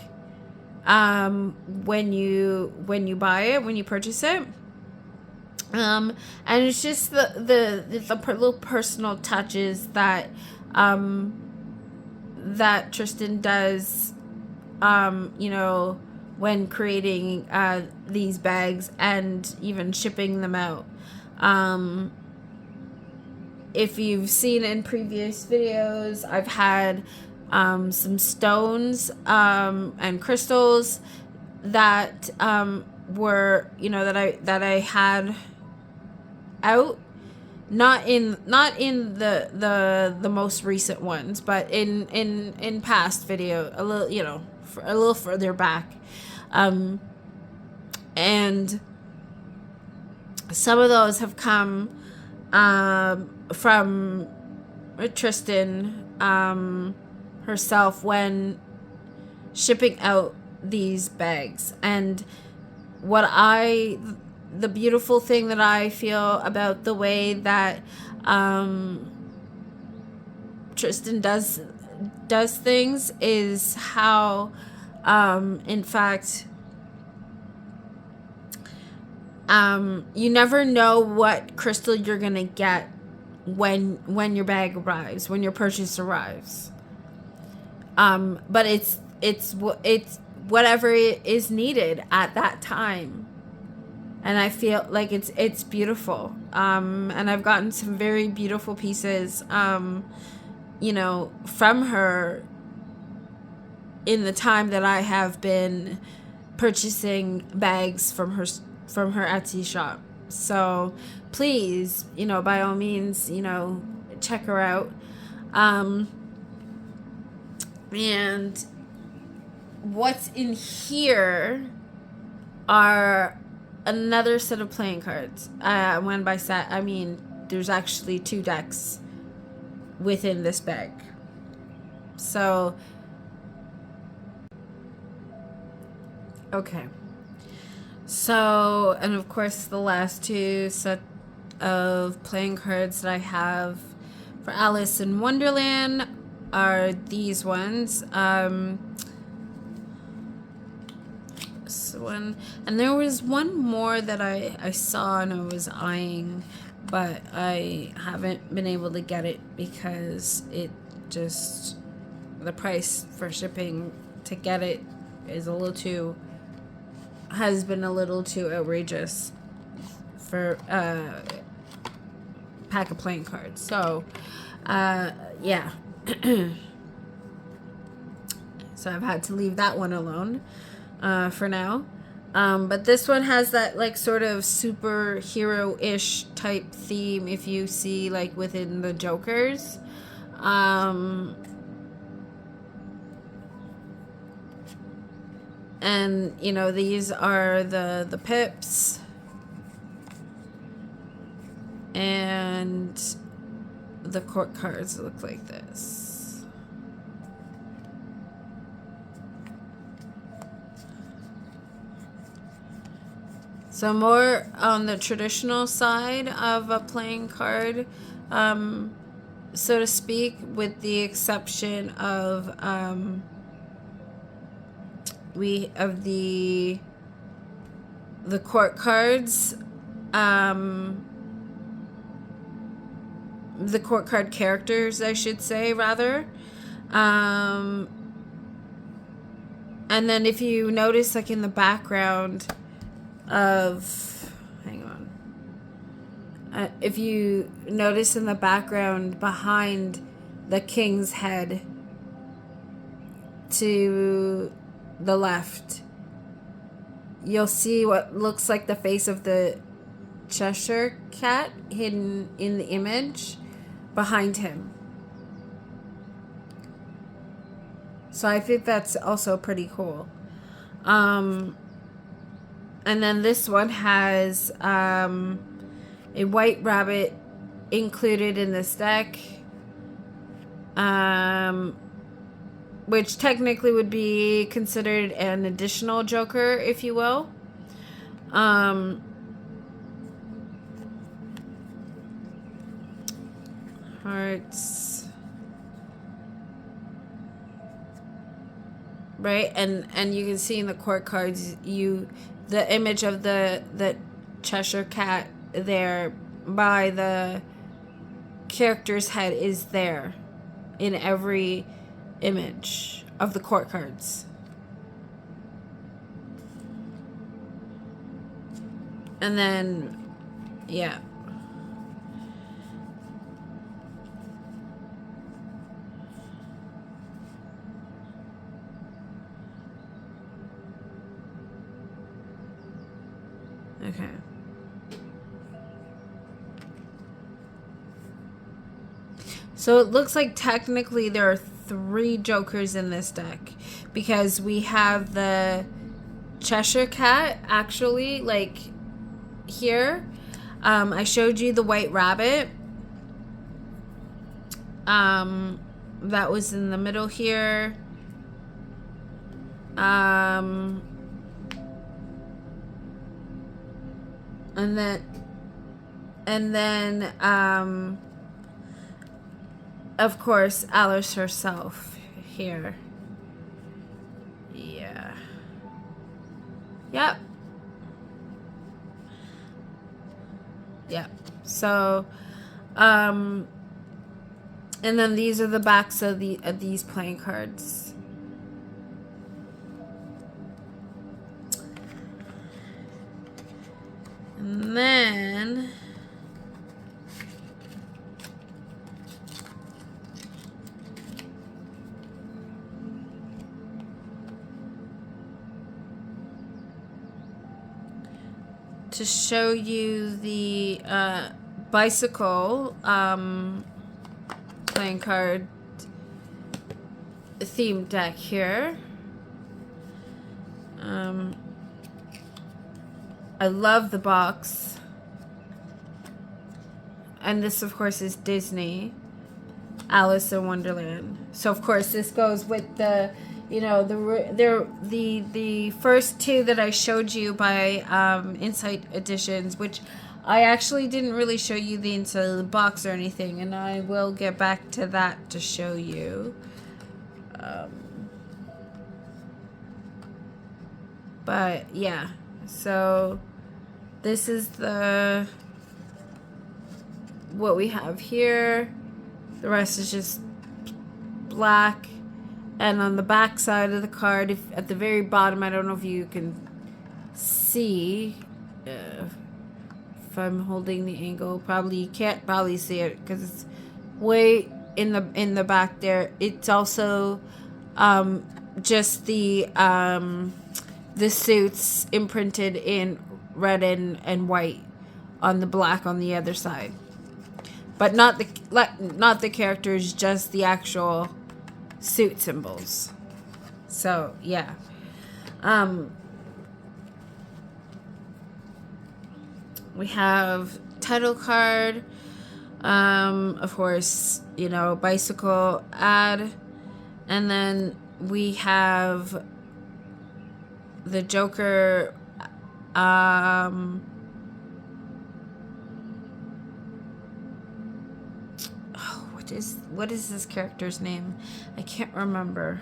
S1: when you buy it, when you purchase it. And it's just the little personal touches that that Tristan does, you know, when creating these bags and even shipping them out. If you've seen in previous videos, I've had some stones and crystals that were, you know, that I had out, not in the most recent ones, but in past video, a little, you know, a little further back, and some of those have come from Tristan herself when shipping out these bags. And the beautiful thing that I feel about the way that Tristan does things is how, in fact, you never know what crystal you're gonna get when your bag arrives, when your purchase arrives. But it's whatever is needed at that time, and I feel like it's beautiful. And I've gotten some very beautiful pieces, you know, from her in the time that I have been purchasing bags from her Etsy shop. So please, you know, by all means, you know, check her out. And what's in here are another set of playing cards. When by set, I mean there's actually 2 decks within this bag. So, okay. So, and of course, the last 2 set of playing cards that I have for Alice in Wonderland are these ones. One, and there was one more that I saw and I was eyeing, but I haven't been able to get it because it just, the price for shipping to get it is has been a little too outrageous for a pack of playing cards. So yeah. So I've had to leave that one alone for now. But this one has that like sort of superhero-ish type theme, if you see like within the Jokers. And you know, these are the pips, and the court cards look like this. So more on the traditional side of a playing card, so to speak, with the exception of the court cards, the court card characters, I should say, rather. And then if you notice, like in the background of, hang on. If you notice in the background behind the king's head to the left, you'll see what looks like the face of the Cheshire cat hidden in the image behind him. So I think that's also pretty cool. And then this one has a white rabbit included in this deck, which technically would be considered an additional joker, if you will. Hearts. Right, and you can see in the court cards, the image of the Cheshire cat there by the character's head is there in every image of the court cards. And then, yeah. Okay. So it looks like technically there are 3 jokers in this deck, because we have the Cheshire cat actually, like here. I showed you the white rabbit. That was in the middle here. And then, of course, Alice herself here. Yeah. Yep. Yep. So, and then these are the backs of these playing cards. And then to show you the bicycle playing card theme deck here. I love the box. And this, of course, is Disney. Alice in Wonderland. So, of course, this goes with the, you know, the first 2 that I showed you by Insight Editions, which I actually didn't really show you the inside of the box or anything, and I will get back to that to show you. But, yeah. So, this is what we have here. The rest is just black. And on the back side of the card, at the very bottom, I don't know if you can see, if I'm holding the angle, probably you can't probably see it because it's way in the back there. It's also just the suits imprinted in red and white on the black on the other side, but not the characters, just the actual suit symbols. So yeah. We have title card, of course, you know, bicycle ad, and then we have the Joker. What is this character's name? I can't remember.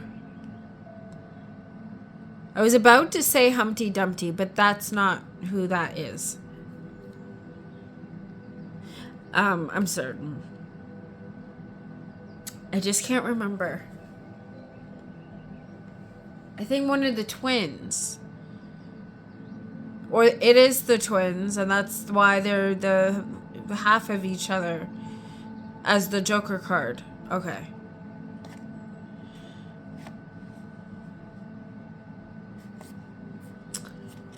S1: I was about to say Humpty Dumpty, but that's not who that is. I'm certain. I just can't remember. I think one of the twins. Or it is the twins, and that's why they're the half of each other as the Joker card. Okay.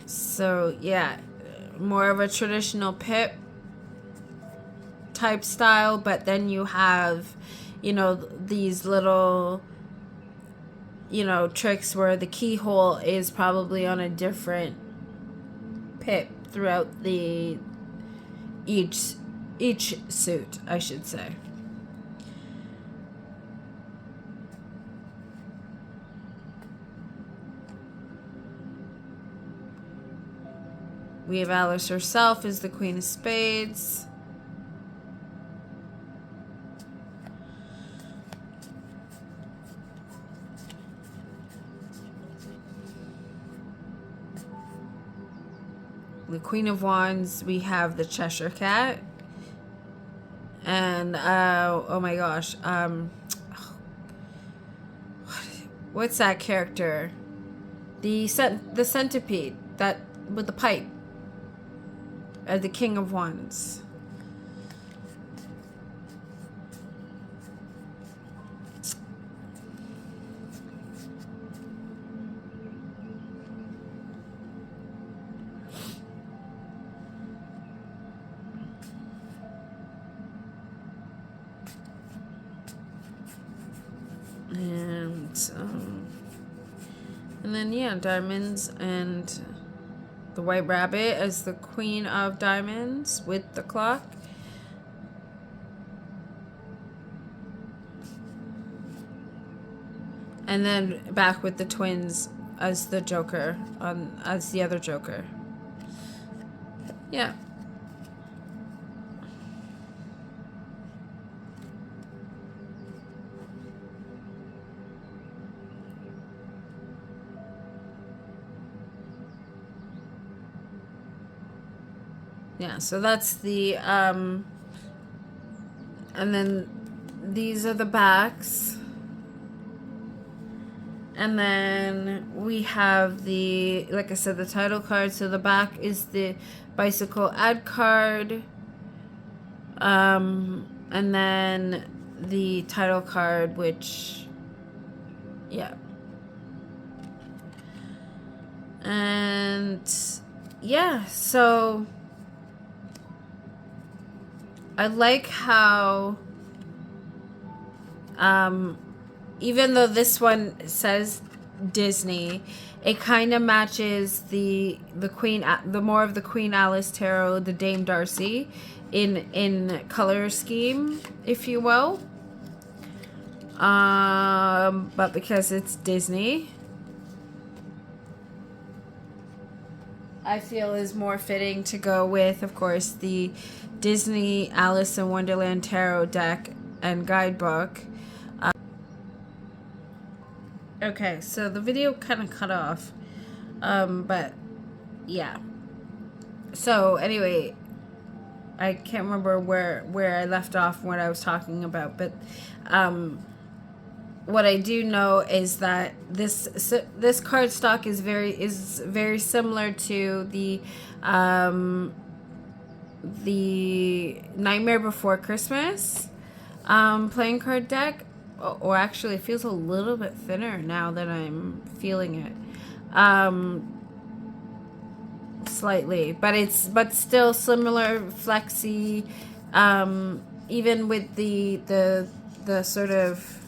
S1: So, yeah, more of a traditional pip type style, but then you have, you know, these little, you know, tricks where the keyhole is probably on a different pip throughout the each suit, I should say. We have Alice herself as the Queen of Spades. The Queen of Wands, we have the Cheshire Cat. And, oh my gosh, what's that character? The centipede, that, with the pipe. The King of Wands. And then, yeah, diamonds and the White Rabbit as the Queen of Diamonds with the clock. And then back with the twins as the Joker, as the other Joker. Yeah. Yeah, so that's the, and then these are the backs. And then we have the, like I said, the title card. So the back is the bicycle ad card. And then the title card, which, yeah. And, yeah, so I like how, even though this one says Disney, it kind of matches the Queen, the more of the Queen Alice tarot, the Dame Darcy, in color scheme, if you will. But because it's Disney, I feel is more fitting to go with, of course, the Disney Alice in Wonderland tarot deck and guidebook. Okay, so the video kind of cut off, but yeah. So anyway, I can't remember where I left off and what I was talking about, but what I do know is that this cardstock is very similar to the Nightmare Before Christmas playing card deck. Or actually, it feels a little bit thinner now that I'm feeling it, slightly. But still similar, flexy. Even with the sort of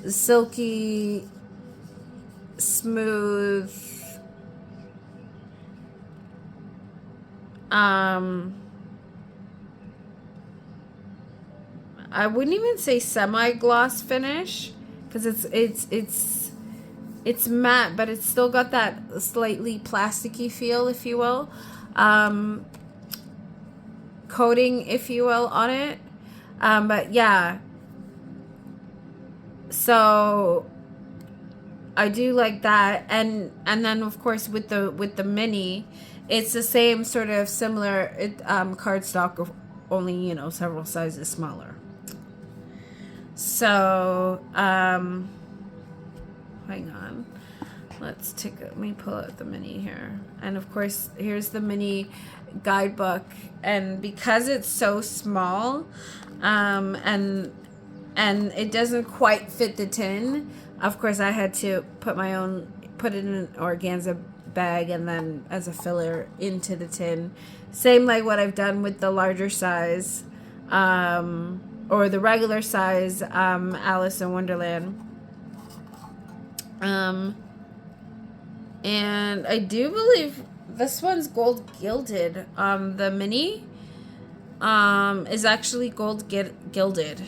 S1: silky, smooth. I wouldn't even say semi-gloss finish, because it's matte, but it's still got that slightly plasticky feel, if you will, coating, if you will, on it. But yeah, so I do like that, and then of course with the mini, it's the same sort of similar cardstock, only, you know, several sizes smaller. So, hang on. Let me pull out the mini here. And of course, here's the mini guidebook. And because it's so small, and it doesn't quite fit the tin, of course I had to put it in an organza bag and then as a filler into the tin. Same like what I've done with the larger size, or the regular size, Alice in Wonderland. And I do believe this one's gold gilded. The mini is actually gold gilded.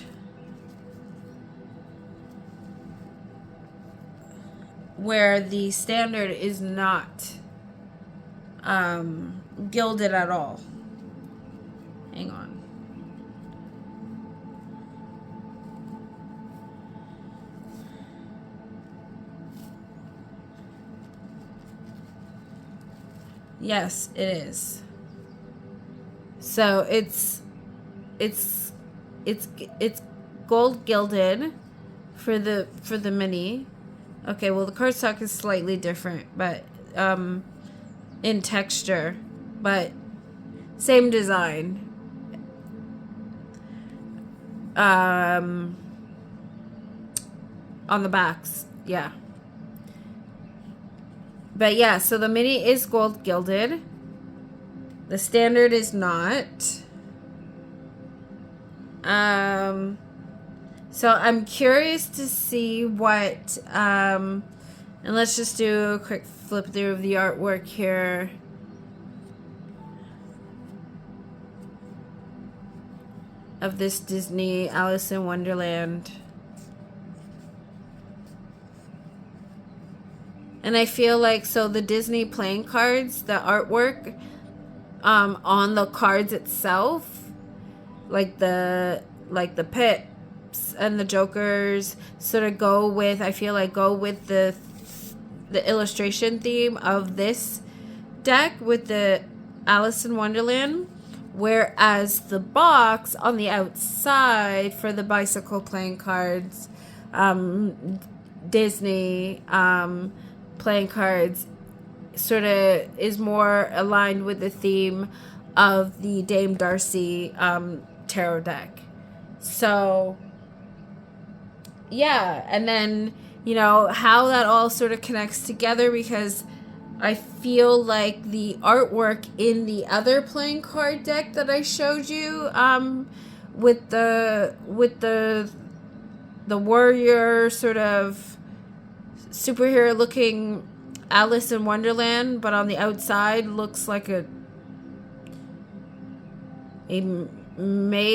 S1: Where the standard is not gilded at all. Hang on. Yes, it is. So it's gold gilded for the mini. Okay, well the cardstock is slightly different, but in texture, but same design. On the backs, yeah. But yeah, so the mini is gold gilded. The standard is not. So I'm curious to see what, and let's just do a quick flip through of the artwork here. Of this Disney Alice in Wonderland. And I feel like, so the Disney playing cards, the artwork on the cards itself, like the pips and the jokers sort of go with the illustration theme of this deck with the Alice in Wonderland, whereas the box on the outside for the bicycle playing cards, Disney playing cards, sort of is more aligned with the theme of the Dame Darcy tarot deck. So yeah, and then how that all sort of connects together, because I feel like the artwork in the other playing card deck that I showed you, with the warrior sort of superhero looking Alice in Wonderland, but on the outside looks like a maid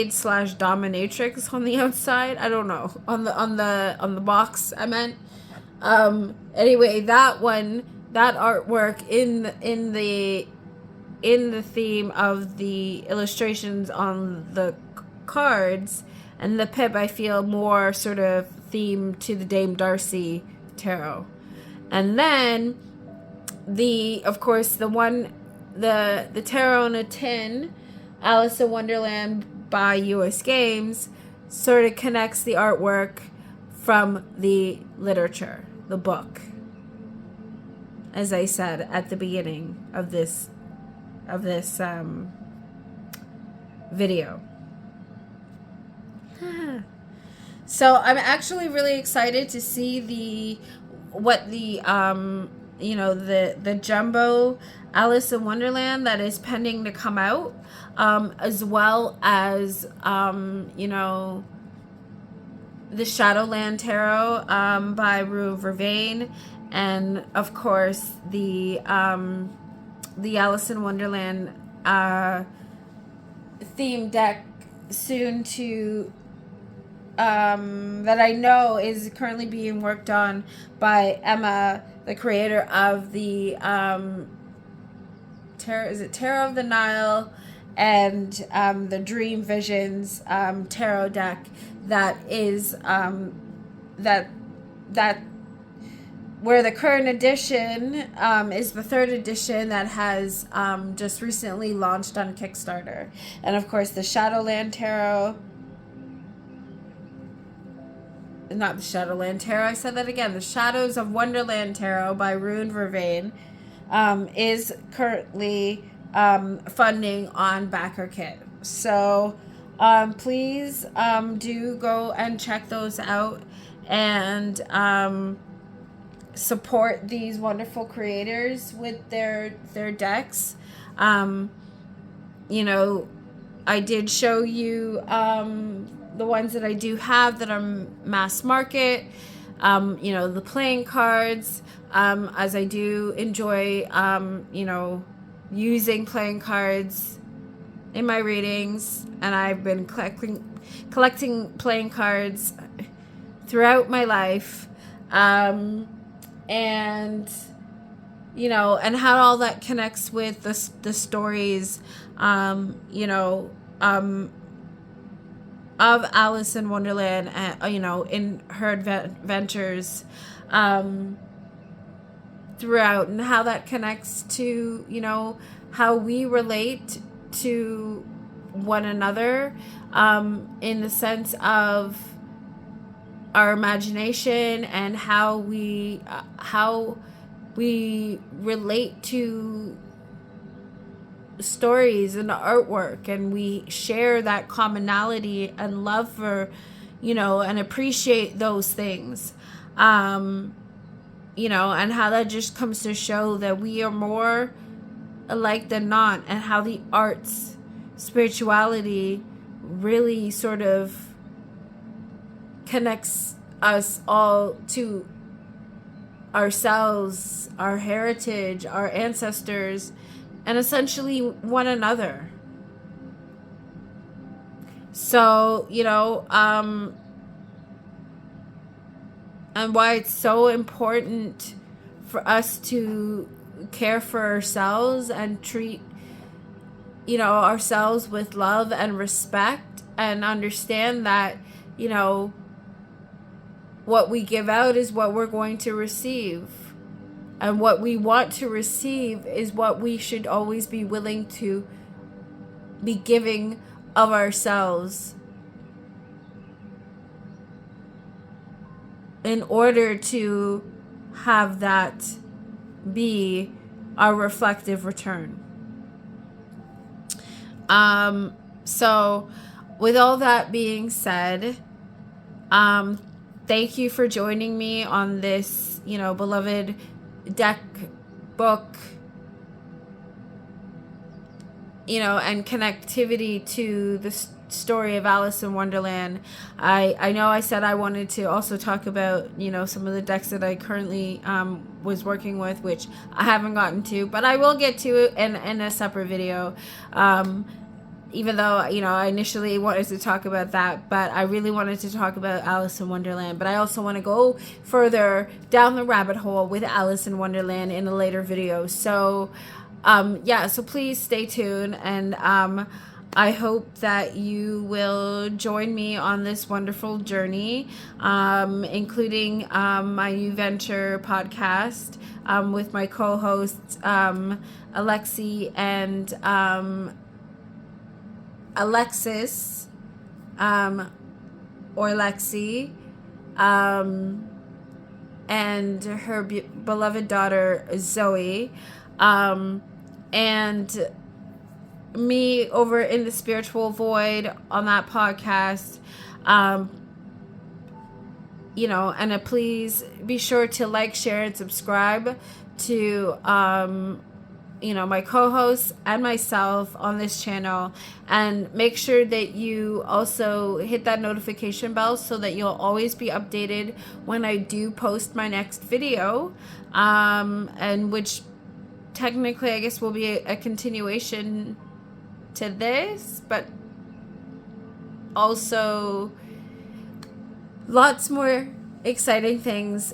S1: / dominatrix on the outside. I don't know, on the box I meant. Anyway, that artwork in the theme of the illustrations on the cards, and the pip I feel more sort of themed to the Dame Darcy tarot. And then of course the tarot in a tin, Alice in Wonderland by US Games, sort of connects the artwork from the literature, the book, as I said at the beginning of this video. So I'm actually really excited to see the jumbo Alice in Wonderland that is pending to come out, as well as the Shadowland Tarot by Rue Vervain, and of course the Alice in Wonderland theme deck soon to that I know is currently being worked on by Emma, the creator of the Tarot of the Nile and the Dream Visions tarot deck, that is that where the current edition is the third edition that has just recently launched on Kickstarter. And of course the Shadowland Tarot not the Shadowland Tarot, I said that again, the Shadows of Wonderland Tarot by Rune Vervain is currently funding on Backer Kit. So please do go and check those out and support these wonderful creators with their decks. You know, I did show you the ones that I do have that are mass market. You know, the playing cards, as I do enjoy, you know, using playing cards in my readings, and I've been collecting playing cards throughout my life, and you know, and how all that connects with the stories, you know, of Alice in Wonderland, you know, in her adventures throughout, and how that connects to, you know, how we relate to one another, in the sense of our imagination, and how we relate to stories and artwork, and we share that commonality and love for, you know, and appreciate those things, you know, and how that just comes to show that we are more alike than not, and how the arts, spirituality really sort of connects us all to ourselves, our heritage, our ancestors, and essentially one another. So, you know, and why it's so important for us to care for ourselves and treat, you know, ourselves with love and respect, and understand that, you know, what we give out is what we're going to receive. And what we want to receive is what we should always be willing to be giving of ourselves, in order to have that be our reflective return. So with all that being said, thank you for joining me on this, you know, beloved deck book, you know, and connectivity to the story of Alice in Wonderland. I know I said I wanted to also talk about, you know, some of the decks that I currently was working with, which I haven't gotten to, but I will get to it in a separate video. Even though, you know, I initially wanted to talk about that, but I really wanted to talk about Alice in Wonderland. But I also want to go further down the rabbit hole with Alice in Wonderland in a later video. So, yeah, so please stay tuned, and I hope that you will join me on this wonderful journey, including my new venture podcast with my co-hosts, Alexis and Alexis, or Lexi, and her beloved daughter Zoe, and me over in the spiritual void on that podcast. You know, and please be sure to like, share, and subscribe to you know, my co-hosts and myself on this channel, and make sure that you also hit that notification bell so that you'll always be updated when I do post my next video, and which technically I guess will be a continuation to this, but also lots more exciting things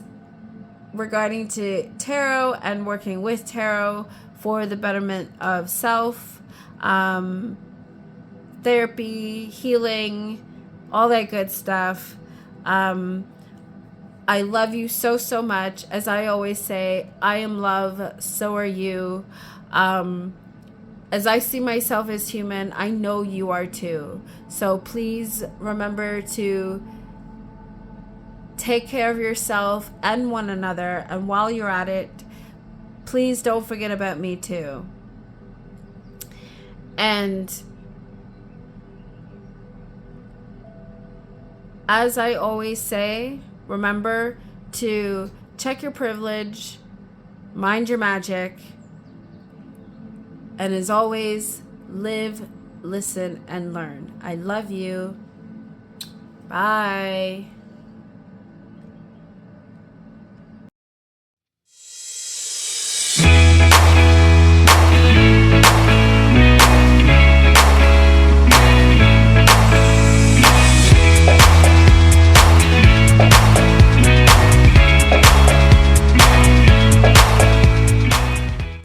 S1: regarding to tarot and working with tarot for the betterment of self, therapy, healing, all that good stuff. I love you so, so much. As I always say, I am love, so are you. As I see myself as human, I know you are too. So please remember to Take care of yourself and one another. And while you're at it, please don't forget about me too. And as I always say, remember to check your privilege, mind your magic, and as always, live, listen, and learn. I love you. Bye.